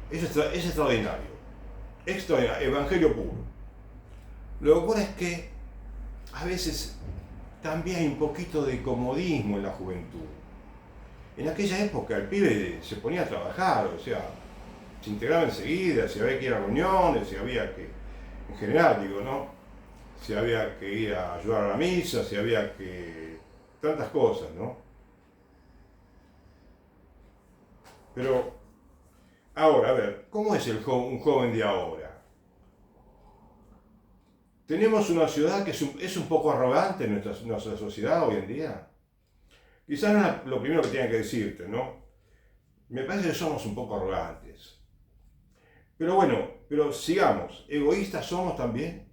Es extraordinario, evangelio puro. Lo que ocurre es que a veces también hay un poquito de comodismo en la juventud. En aquella época el pibe se ponía a trabajar, o sea, se integraba enseguida, si había que ir a reuniones, si había que, en general digo, ¿no? Si había que ir a ayudar a la misa, si había que... tantas cosas, ¿no? Pero, ahora, a ver, ¿cómo es un joven de ahora? Tenemos una ciudad que es un poco arrogante en nuestra sociedad hoy en día. Quizás no es lo primero que tenga que decirte, ¿no? Me parece que somos un poco arrogantes. Pero bueno, sigamos. ¿Egoístas somos también?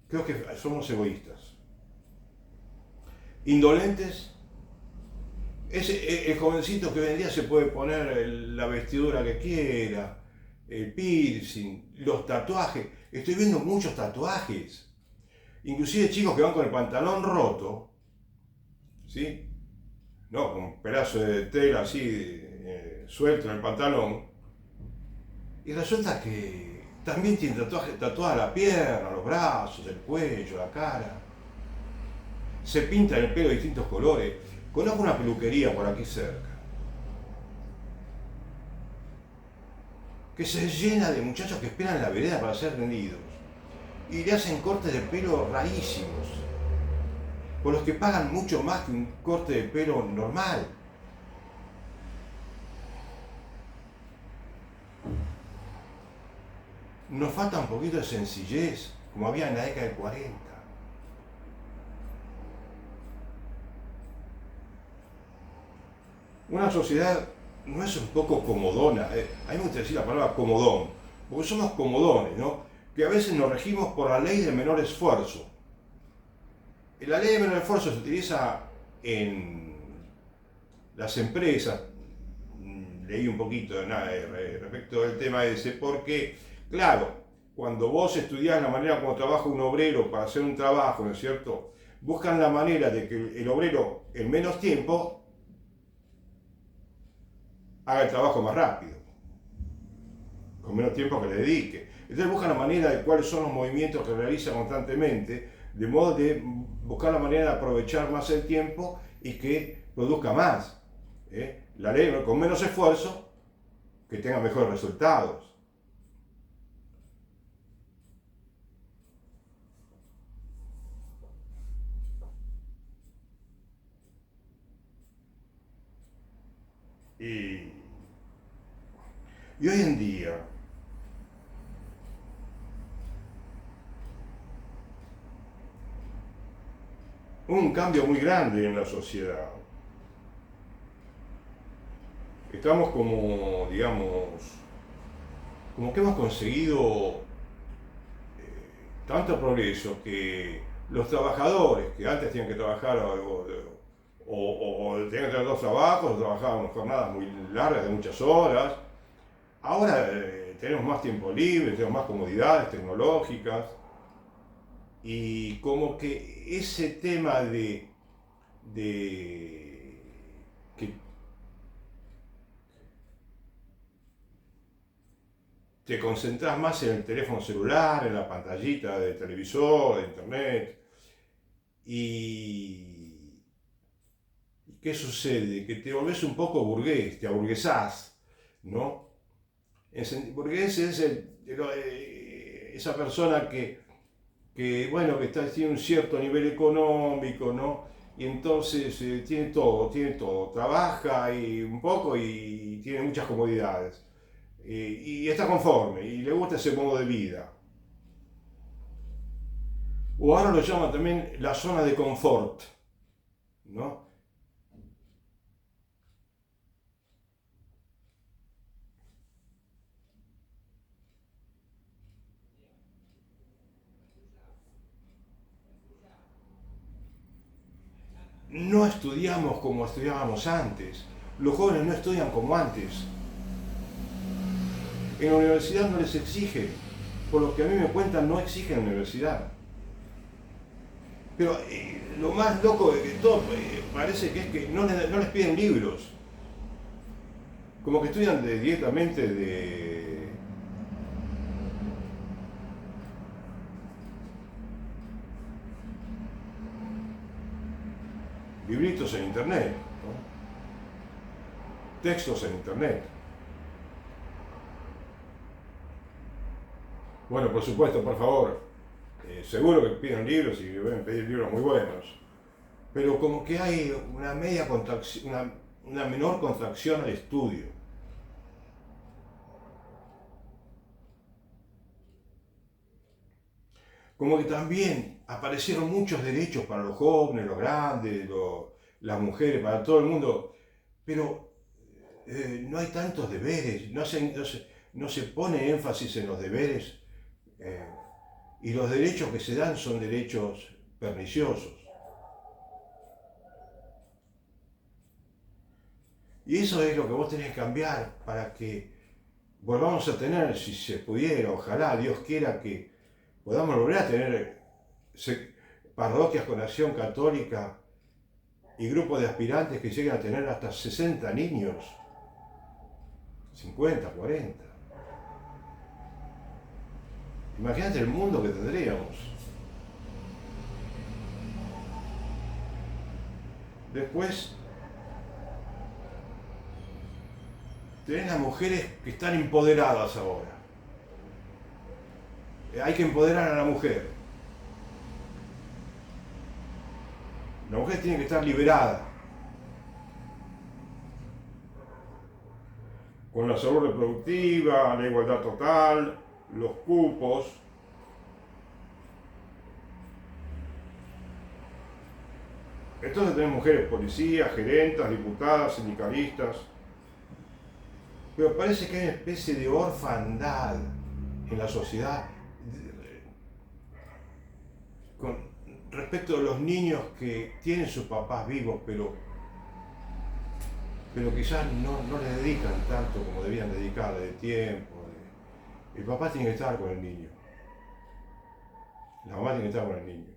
Creo que somos egoístas. ¿Indolentes? El jovencito que hoy en día se puede poner la vestidura que quiera, el piercing, los tatuajes. Estoy viendo muchos tatuajes. Inclusive chicos que van con el pantalón roto, ¿sí? No, con un pedazo de tela así suelto en el pantalón. Y resulta que también tienen tatuada la pierna, los brazos, el cuello, la cara. Se pintan el pelo de distintos colores. Conozco una peluquería por aquí cerca que se llena de muchachos que esperan en la vereda para ser rendidos y le hacen cortes de pelo rarísimos, por los que pagan mucho más que un corte de pelo normal. Nos falta un poquito de sencillez, como había en la década del 40. Una sociedad no es un poco comodona, a mí me gusta decir la palabra comodón, porque somos comodones, ¿no? Que a veces nos regimos por la ley del menor esfuerzo. La ley del menor esfuerzo se utiliza en las empresas, leí un poquito de nada respecto del tema ese, porque, claro, cuando vos estudiás la manera como trabaja un obrero para hacer un trabajo, ¿no es cierto? Buscan la manera de que el obrero en menos tiempo haga el trabajo más rápido, con menos tiempo que le dedique. Entonces buscan la manera de cuáles son los movimientos que realiza constantemente, de modo de buscar la manera de aprovechar más el tiempo y que produzca más. La ley con menos esfuerzo, que tenga mejores resultados. Y, y hoy en día, un cambio muy grande en la sociedad. Estamos como, digamos, como que hemos conseguido tanto progreso que los trabajadores que antes tenían que trabajar o tenían que tener dos trabajos, o trabajaban jornadas muy largas de muchas horas, ahora tenemos más tiempo libre, tenemos más comodidades tecnológicas y como que ese tema de que te concentras más en el teléfono celular, en la pantallita de televisor, de internet. ¿Y qué sucede? Que te volvés un poco burgués, te aburguesás, ¿no? Burgués es esa persona bueno, tiene un cierto nivel económico, ¿no? Y entonces tiene todo, trabaja y un poco y tiene muchas comodidades. Y está conforme y le gusta ese modo de vida. O ahora lo llaman también la zona de confort, ¿no? No estudiamos como estudiábamos antes. Los jóvenes no estudian como antes. En la universidad no les exigen. Por lo que a mí me cuentan, no exigen en la universidad. Pero lo más loco de todo parece que es que no les piden libros. Como que estudian directamente de libritos en internet, ¿no? Textos en internet. Bueno, por supuesto, por favor, seguro que piden libros y deben pedir libros muy buenos. Pero como que hay una media contracción, una menor contracción al estudio. Como que también aparecieron muchos derechos para los jóvenes, los grandes, las mujeres, para todo el mundo, pero no hay tantos deberes, no se pone énfasis en los deberes eh, y los derechos que se dan son derechos perniciosos. Y eso es lo que vos tenés que cambiar para que volvamos a tener, si se pudiera, ojalá Dios quiera que podamos volver a tener parroquias con acción católica y grupos de aspirantes que lleguen a tener hasta 60 niños, 50, 40. Imagínate el mundo que tendríamos. Después tenés las mujeres que están empoderadas ahora. Hay que empoderar a la mujer. La mujer tiene que estar liberada. Con la salud reproductiva, la igualdad total, los cupos. Entonces tenemos mujeres policías, gerentas, diputadas, sindicalistas. Pero parece que hay una especie de orfandad en la sociedad con respecto a los niños que tienen sus papás vivos, pero pero quizás no le dedican tanto como debían dedicarle de tiempo. El papá tiene que estar con el niño, la mamá tiene que estar con el niño.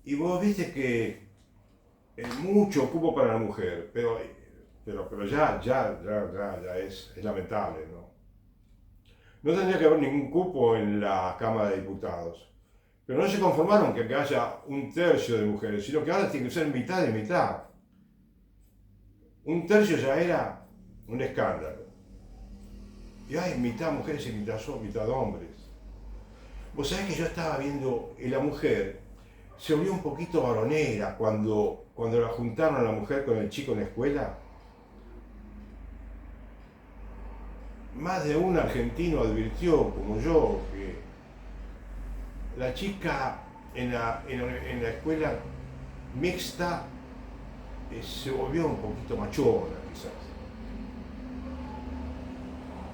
Y vos viste que mucho cupo para la mujer, pero ya es lamentable, ¿no? No tendría que haber ningún cupo en la Cámara de Diputados. Pero no se conformaron que haya un tercio de mujeres, sino que ahora tiene que ser mitad de mitad. Un tercio ya era un escándalo. Y hay mitad mujeres y mitad hombres. Vos sabés que yo estaba viendo, y la mujer se volvió un poquito varonera cuando la juntaron a la mujer con el chico en la escuela. Más de un argentino advirtió, como yo, que la chica en la escuela mixta se volvió un poquito machona, quizás.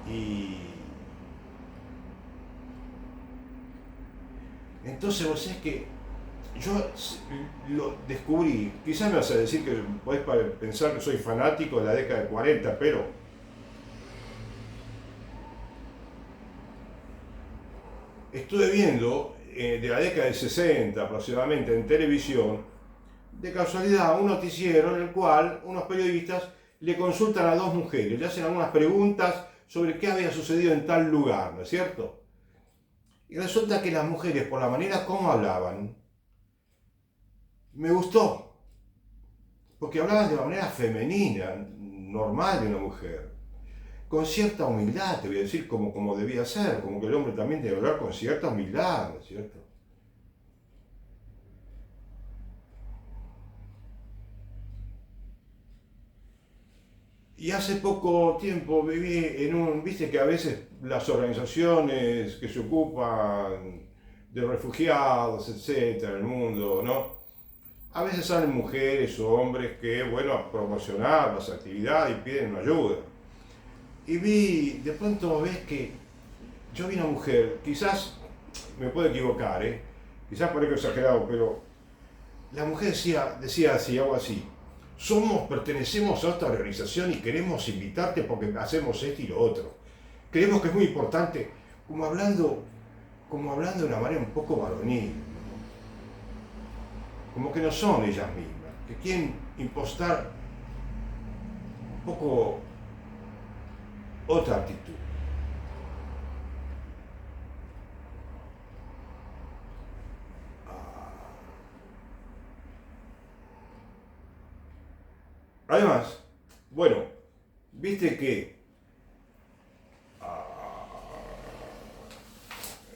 Y entonces vos sabés que yo lo descubrí, quizás me vas a decir que podés pensar que soy fanático de la década de 40, pero estuve viendo de la década de 60 aproximadamente en televisión, de casualidad, un noticiero en el cual unos periodistas le consultan a dos mujeres, le hacen algunas preguntas sobre qué había sucedido en tal lugar, ¿no es cierto? Y resulta que las mujeres, por la manera como hablaban, me gustó, porque hablaban de una manera femenina, normal de una mujer, con cierta humildad, te voy a decir, como debía ser, como que el hombre también debe hablar con cierta humildad, ¿no es cierto? Y hace poco tiempo viví viste que a veces las organizaciones que se ocupan de refugiados, etcétera, en el mundo, ¿no? A veces salen mujeres o hombres que, bueno, a promocionar las actividades y piden una ayuda. Y de pronto ves que yo vi una mujer, quizás me puedo equivocar, quizás parezco exagerado, pero la mujer decía así, algo así. Pertenecemos a esta organización y queremos invitarte porque hacemos esto y lo otro. Creemos que es muy importante, como hablando, como hablando de una manera un poco varonil, como que no son ellas mismas, que quieren impostar un poco otra actitud. Además, bueno, viste que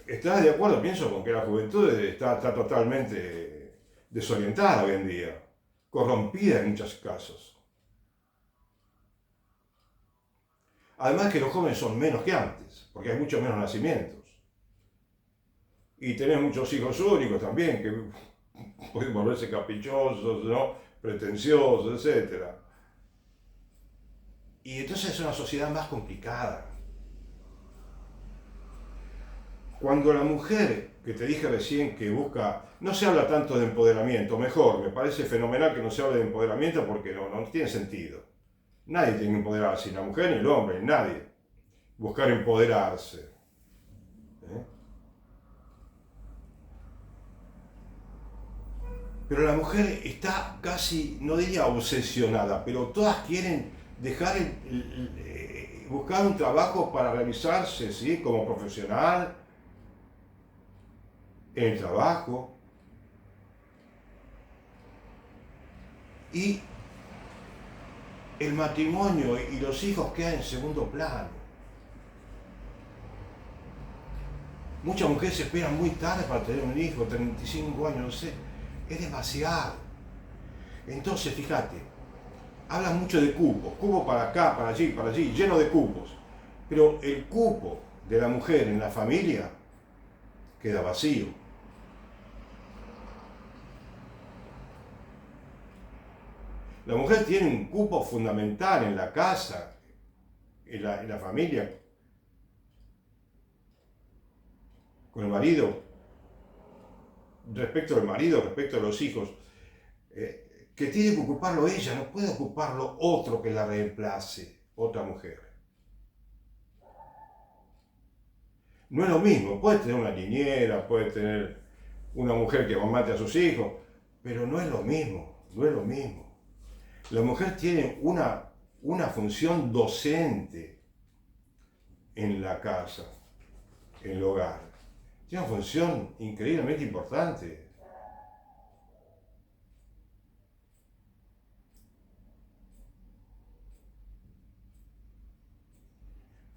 ¿estás de acuerdo? Pienso con que la juventud está totalmente desorientada hoy en día, corrompida en muchos casos. Además que los jóvenes son menos que antes, porque hay muchos menos nacimientos. Y tenés muchos hijos únicos también, que pueden volverse caprichosos, ¿no? Pretenciosos, etc. Y entonces es una sociedad más complicada. Cuando la mujer, que te dije recién que busca, no se habla tanto de empoderamiento, mejor, me parece fenomenal que no se hable de empoderamiento porque no tiene sentido. Nadie tiene que empoderarse, ni la mujer, ni el hombre, ni nadie. Buscar empoderarse. ¿Eh? Pero la mujer está casi, no diría obsesionada, pero todas quieren dejar buscar un trabajo para realizarse, ¿sí? Como profesional, en el trabajo. Y el matrimonio y los hijos quedan en segundo plano. Muchas mujeres se esperan muy tarde para tener un hijo, 35 años, no sé. Es demasiado. Entonces, fíjate, hablan mucho de cupos, cupo para acá, para allí, lleno de cupos. Pero el cupo de la mujer en la familia queda vacío. La mujer tiene un cupo fundamental en la casa, en la familia. con el marido, respecto al marido, respecto a los hijos, que tiene que ocuparlo ella, no puede ocuparlo otro que la reemplace, otra mujer. No es lo mismo, puede tener una niñera, puede tener una mujer que mate a sus hijos, pero no es lo mismo, no es lo mismo. La mujer tiene una función docente en la casa, en el hogar. Tiene una función increíblemente importante.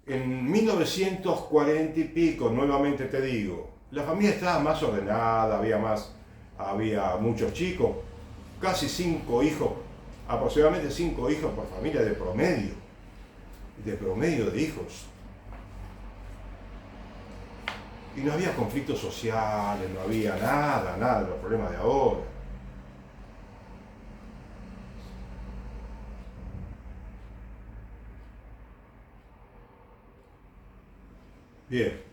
En 1940 y pico, nuevamente te digo, la familia estaba más ordenada, había muchos chicos, casi 5 hijos, aproximadamente 5 hijos por familia de promedio de hijos. Y no había conflictos sociales, no había nada de los problemas de ahora. Bien.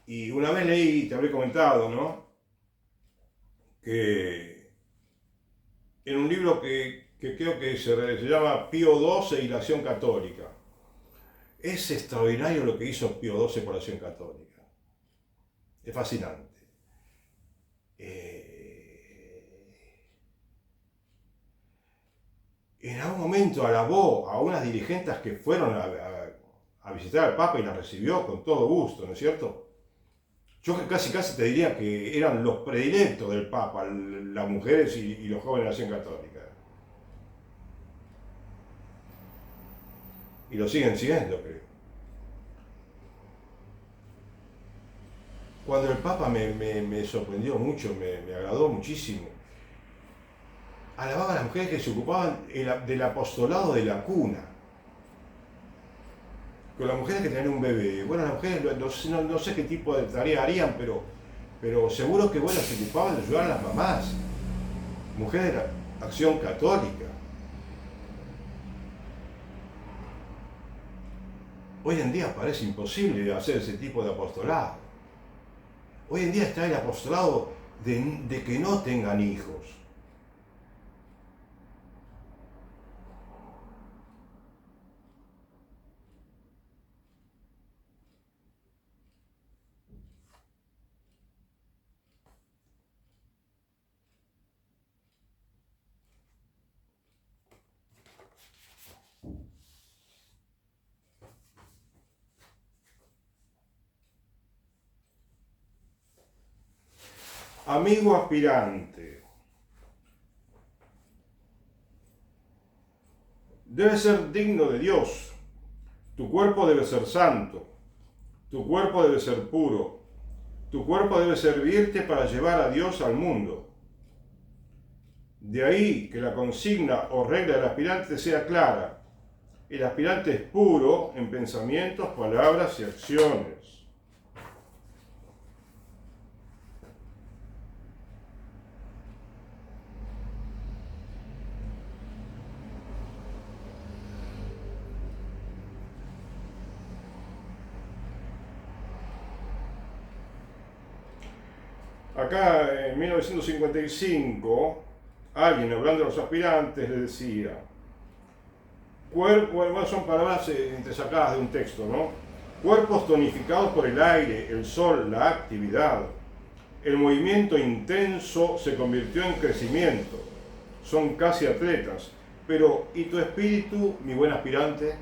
Y una vez leí, te habré comentado, ¿no? Que en un libro que creo que se llama Pío XII y la Acción Católica. Es extraordinario lo que hizo Pío XII por la Acción Católica. Es fascinante. En algún momento alabó a unas dirigentes que fueron a visitar al Papa y la recibió con todo gusto, ¿no es cierto? Yo casi te diría que eran los predilectos del Papa, las mujeres y los jóvenes de la Acción Católica. Y lo siguen siendo, creo. Cuando el Papa me sorprendió mucho, me agradó muchísimo, alababa a las mujeres que se ocupaban del apostolado de la cuna. Con las mujeres que tenían un bebé. Bueno, las mujeres no sé qué tipo de tarea harían, pero seguro que bueno, se ocupaban de ayudar a las mamás. Mujeres de la Acción Católica. Hoy en día parece imposible hacer ese tipo de apostolado. Hoy en día está el apostolado de que no tengan hijos. Amigo aspirante, debes ser digno de Dios. Tu cuerpo debe ser santo. Tu cuerpo debe ser puro. Tu cuerpo debe servirte para llevar a Dios al mundo. De ahí que la consigna o regla del aspirante sea clara. El aspirante es puro en pensamientos, palabras y acciones. Acá en 1955, alguien hablando de los aspirantes le decía, bueno, son palabras entresacadas de un texto, ¿no? Cuerpos tonificados por el aire, el sol, la actividad. El movimiento intenso se convirtió en crecimiento. Son casi atletas. Pero, ¿y tu espíritu, mi buen aspirante?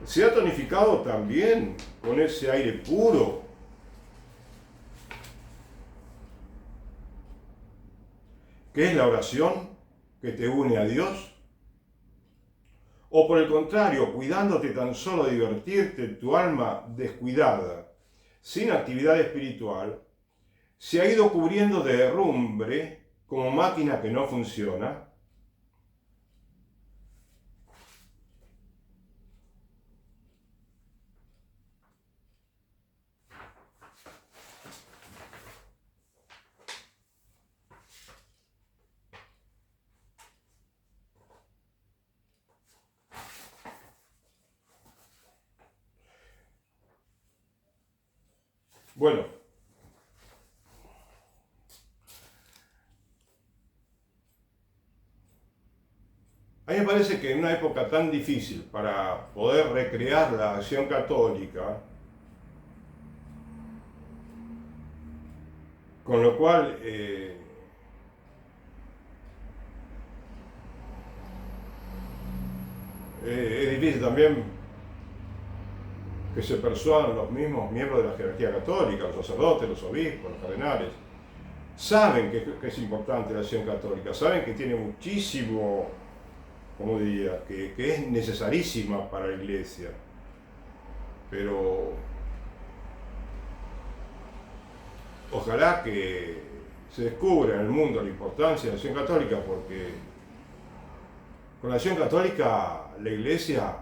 ¿Se ha tonificado también con ese aire puro? ¿Qué es la oración que te une a Dios? O por el contrario, cuidándote tan solo de divertirte, tu alma descuidada, sin actividad espiritual, se ha ido cubriendo de herrumbre como máquina que no funciona. Bueno, a mí me parece que en una época tan difícil para poder recrear la acción católica, con lo cual es difícil también que se persuadan los mismos miembros de la jerarquía católica, los sacerdotes, los obispos, los cardenales. Saben que es importante la acción católica, saben que tiene muchísimo, como diría, que es necesarísima para la Iglesia, pero ojalá que se descubra en el mundo la importancia de la acción católica, porque con la acción católica la Iglesia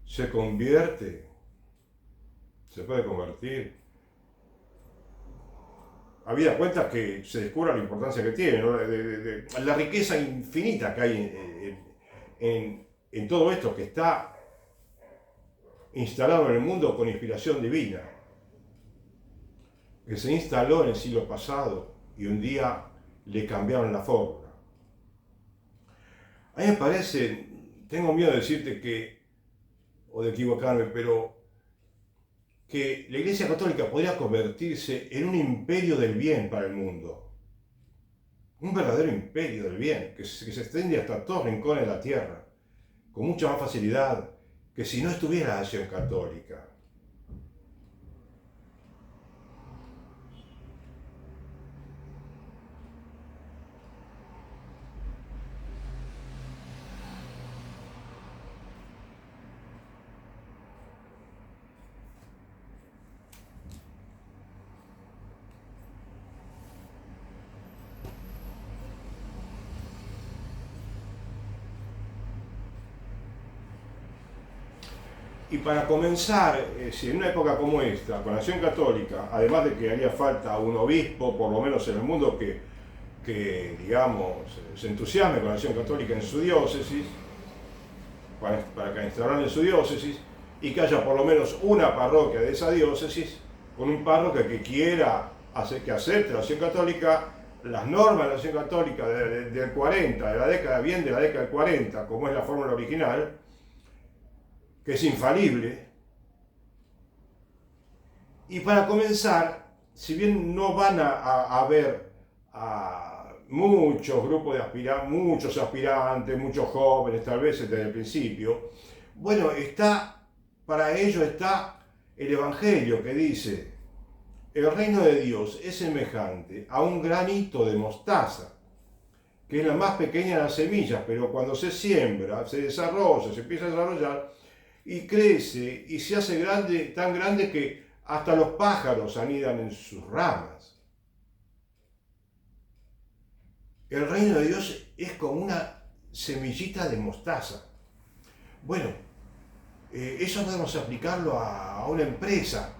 se convierte, se puede convertir. Habida cuenta que se descubra la importancia que tiene, ¿no? La riqueza infinita que hay en todo esto que está instalado en el mundo con inspiración divina, que se instaló en el siglo pasado y un día le cambiaron la fórmula. A mí me parece, tengo miedo de decirte que, o de equivocarme, pero que la Iglesia Católica podría convertirse en un imperio del bien para el mundo. Un verdadero imperio del bien, que se extiende hasta todos los rincones de la tierra, con mucha más facilidad que si no estuviera la acción católica. Y para comenzar, si en una época como esta, con la acción católica, además de que haría falta un obispo, por lo menos en el mundo, que digamos, se entusiasme con la acción católica en su diócesis, para que instauran en su diócesis, y que haya por lo menos una parroquia de esa diócesis, con un párroco que quiera que acepte la acción católica, las normas de la acción católica del 40, de la década del 40, como es la fórmula original, que es infalible. Y para comenzar, si bien no van a haber muchos grupos de muchos aspirantes, muchos jóvenes, tal vez desde el principio, bueno, para ello está el Evangelio que dice: el reino de Dios es semejante a un granito de mostaza, que es la más pequeña de las semillas, pero cuando se siembra, se desarrolla, se empieza a desarrollar, y crece y se hace grande, tan grande que hasta los pájaros anidan en sus ramas. El reino de Dios es como una semillita de mostaza. Bueno, eso podemos aplicarlo a una empresa,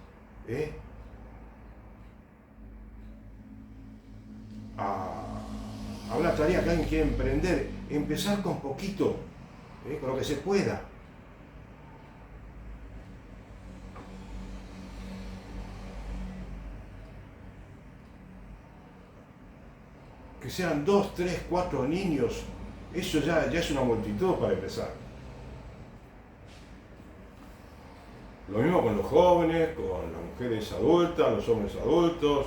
a una tarea que alguien quiere emprender. Empezar con poquito, con lo que se pueda. Que sean 2, 3, 4 niños, eso ya es una multitud para empezar. Lo mismo con los jóvenes, con las mujeres adultas, los hombres adultos.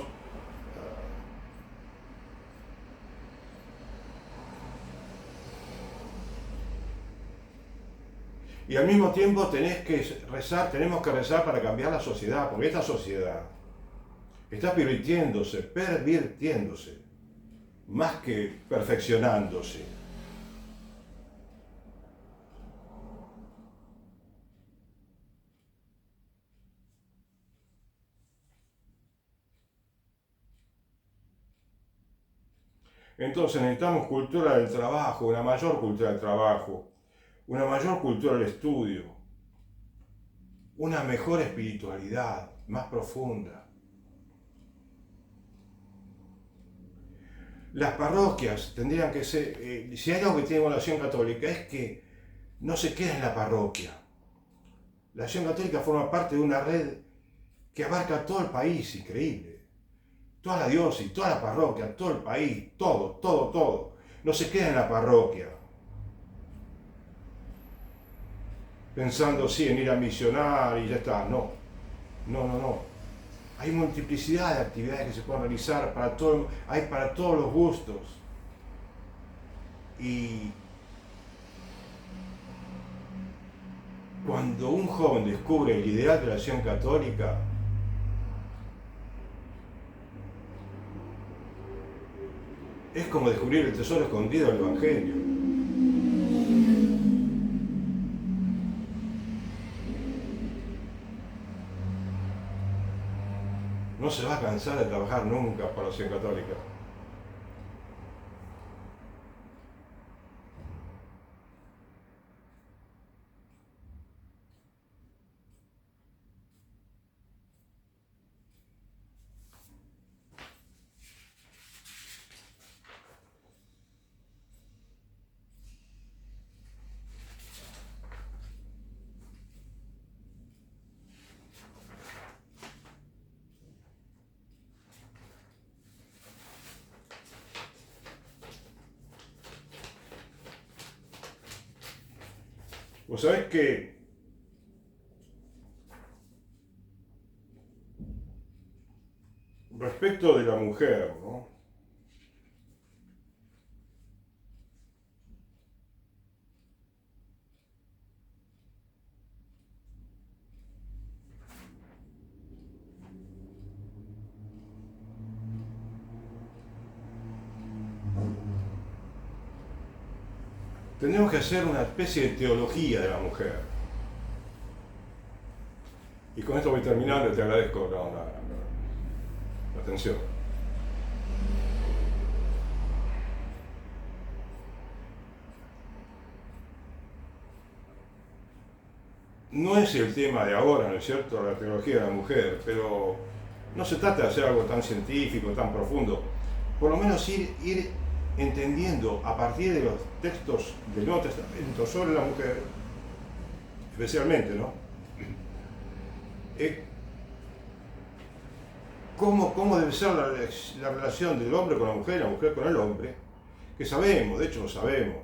Y al mismo tiempo tenemos que rezar para cambiar la sociedad, porque esta sociedad está pervirtiéndose. más que perfeccionándose. Entonces necesitamos cultura del trabajo, una mayor cultura del trabajo, una mayor cultura del estudio, una mejor espiritualidad, más profunda. Las parroquias tendrían que ser, si hay algo que tiene la Acción Católica es que no se queda en la parroquia. La Acción Católica forma parte de una red que abarca todo el país, increíble. Toda la diócesis, toda la parroquia, todo el país, todo, todo, todo. No se queda en la parroquia, pensando sí en ir a misionar y ya está. No, no, no, no. Hay multiplicidad de actividades que se pueden realizar para todo, hay para todos los gustos. Y cuando un joven descubre el ideal de la Acción Católica, es como descubrir el tesoro escondido del Evangelio. No se va a cansar de trabajar nunca para la Acción Católica. Vos sabés que respecto de la mujer, ¿no? Tenemos que hacer una especie de teología de la mujer. Y con esto voy terminando y te agradezco la atención. No es el tema de ahora, ¿no es cierto?, la teología de la mujer, pero no se trata de hacer algo tan científico, tan profundo. Por lo menos ir entendiendo a partir de los textos del Nuevo Testamento sobre la mujer, especialmente, ¿no? ¿Cómo debe ser la relación del hombre con la mujer y la mujer con el hombre? Que sabemos, de hecho lo sabemos,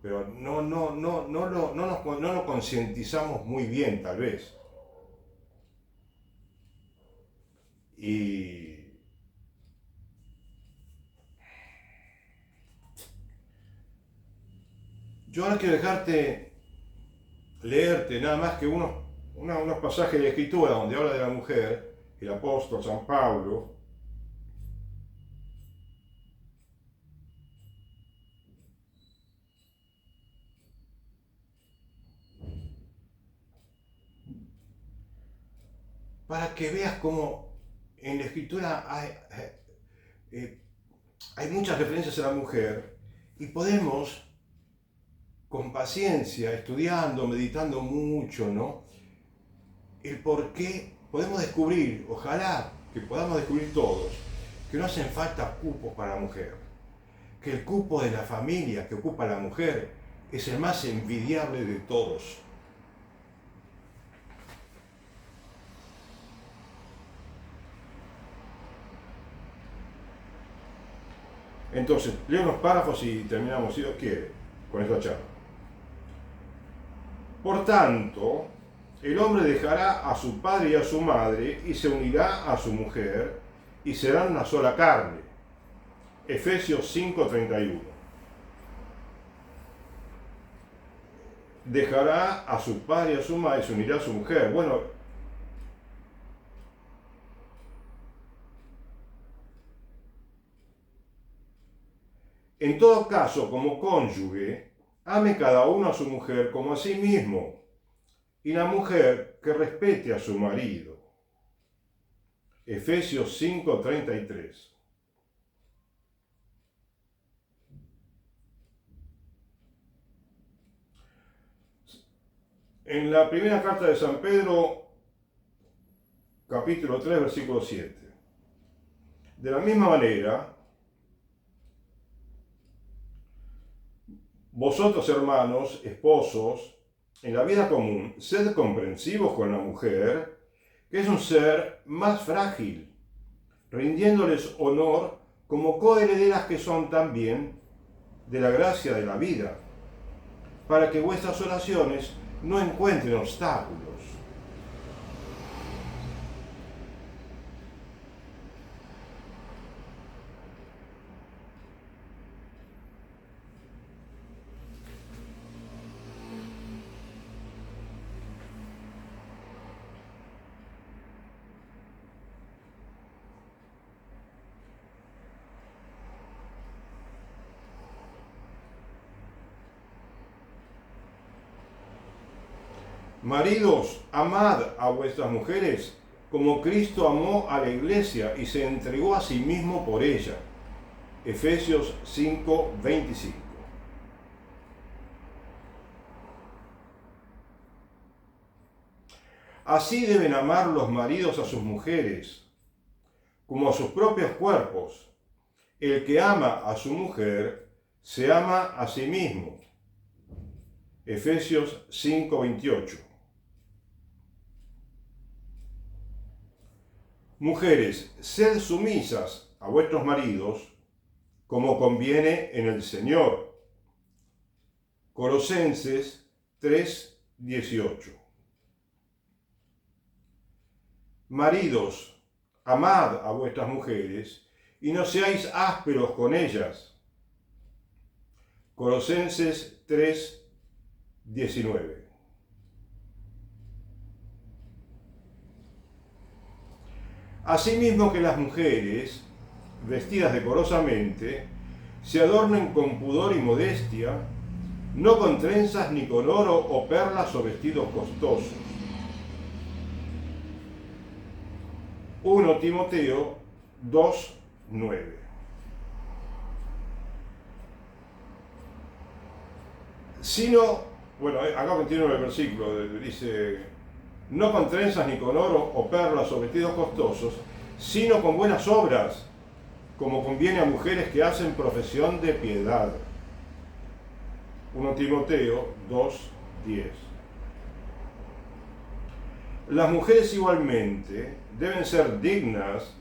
pero no lo concientizamos muy bien, tal vez. Y yo ahora quiero leerte nada más que unos pasajes de Escritura donde habla de la mujer, el apóstol San Pablo, para que veas cómo en la Escritura hay muchas referencias a la mujer y podemos, con paciencia, estudiando, meditando mucho, ¿no?, el por qué podemos descubrir, ojalá que podamos descubrir todos, que no hacen falta cupos para la mujer, que el cupo de la familia que ocupa la mujer es el más envidiable de todos. Entonces, leo unos párrafos y terminamos, si Dios quiere, con esta charla. Por tanto, el hombre dejará a su padre y a su madre y se unirá a su mujer y serán una sola carne. Efesios 5:31. Dejará a su padre y a su madre y se unirá a su mujer. Bueno, En todo caso, como cónyuge, ame cada uno a su mujer como a sí mismo, y la mujer que respete a su marido. Efesios 5:33. En la primera carta de San Pedro, capítulo 3, versículo 7. De la misma manera, vosotros, hermanos, esposos, en la vida común, sed comprensivos con la mujer, que es un ser más frágil, rindiéndoles honor como coherederas que son también de la gracia de la vida, para que vuestras oraciones no encuentren obstáculos. Maridos, amad a vuestras mujeres como Cristo amó a la iglesia y se entregó a sí mismo por ella. Efesios 5:25. Así deben amar los maridos a sus mujeres, como a sus propios cuerpos. El que ama a su mujer, se ama a sí mismo. Efesios 5:28. Mujeres, sed sumisas a vuestros maridos, como conviene en el Señor. Colosenses 3:18. Maridos, amad a vuestras mujeres y no seáis ásperos con ellas. Colosenses 3:19. Asimismo que las mujeres, vestidas decorosamente, se adornen con pudor y modestia, no con trenzas ni con oro o perlas o vestidos costosos. 1 Timoteo 2:9. Sino, bueno, acá continúa el versículo, dice, no con trenzas ni con oro o perlas o vestidos costosos, sino con buenas obras, como conviene a mujeres que hacen profesión de piedad. 1 Timoteo 2:10. Las mujeres igualmente deben ser dignas,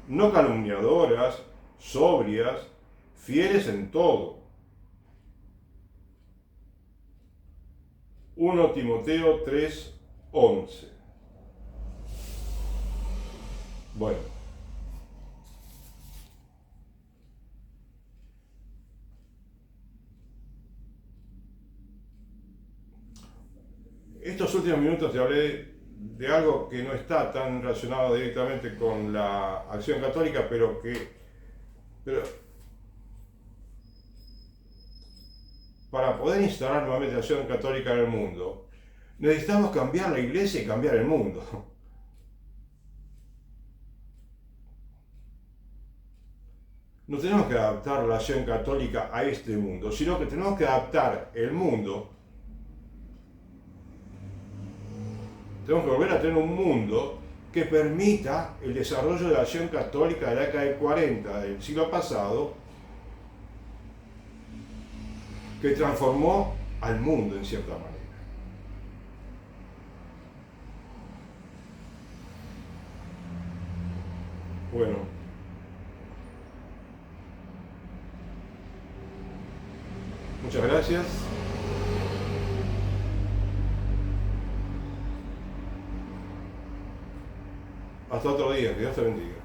no calumniadoras, sobrias, fieles en todo. 1 Timoteo 3:11. Bueno. Estos últimos minutos te hablé de algo que no está tan relacionado directamente con la acción católica, pero para poder instalar nuevamente la acción católica en el mundo, necesitamos cambiar la iglesia y cambiar el mundo. No tenemos que adaptar la acción católica a este mundo, sino que tenemos que adaptar el mundo. Tenemos que volver a tener un mundo que permita el desarrollo de la acción católica de la década del 40 del siglo pasado, que transformó al mundo en cierta manera. Bueno, muchas gracias. Hasta otro día, que Dios te bendiga.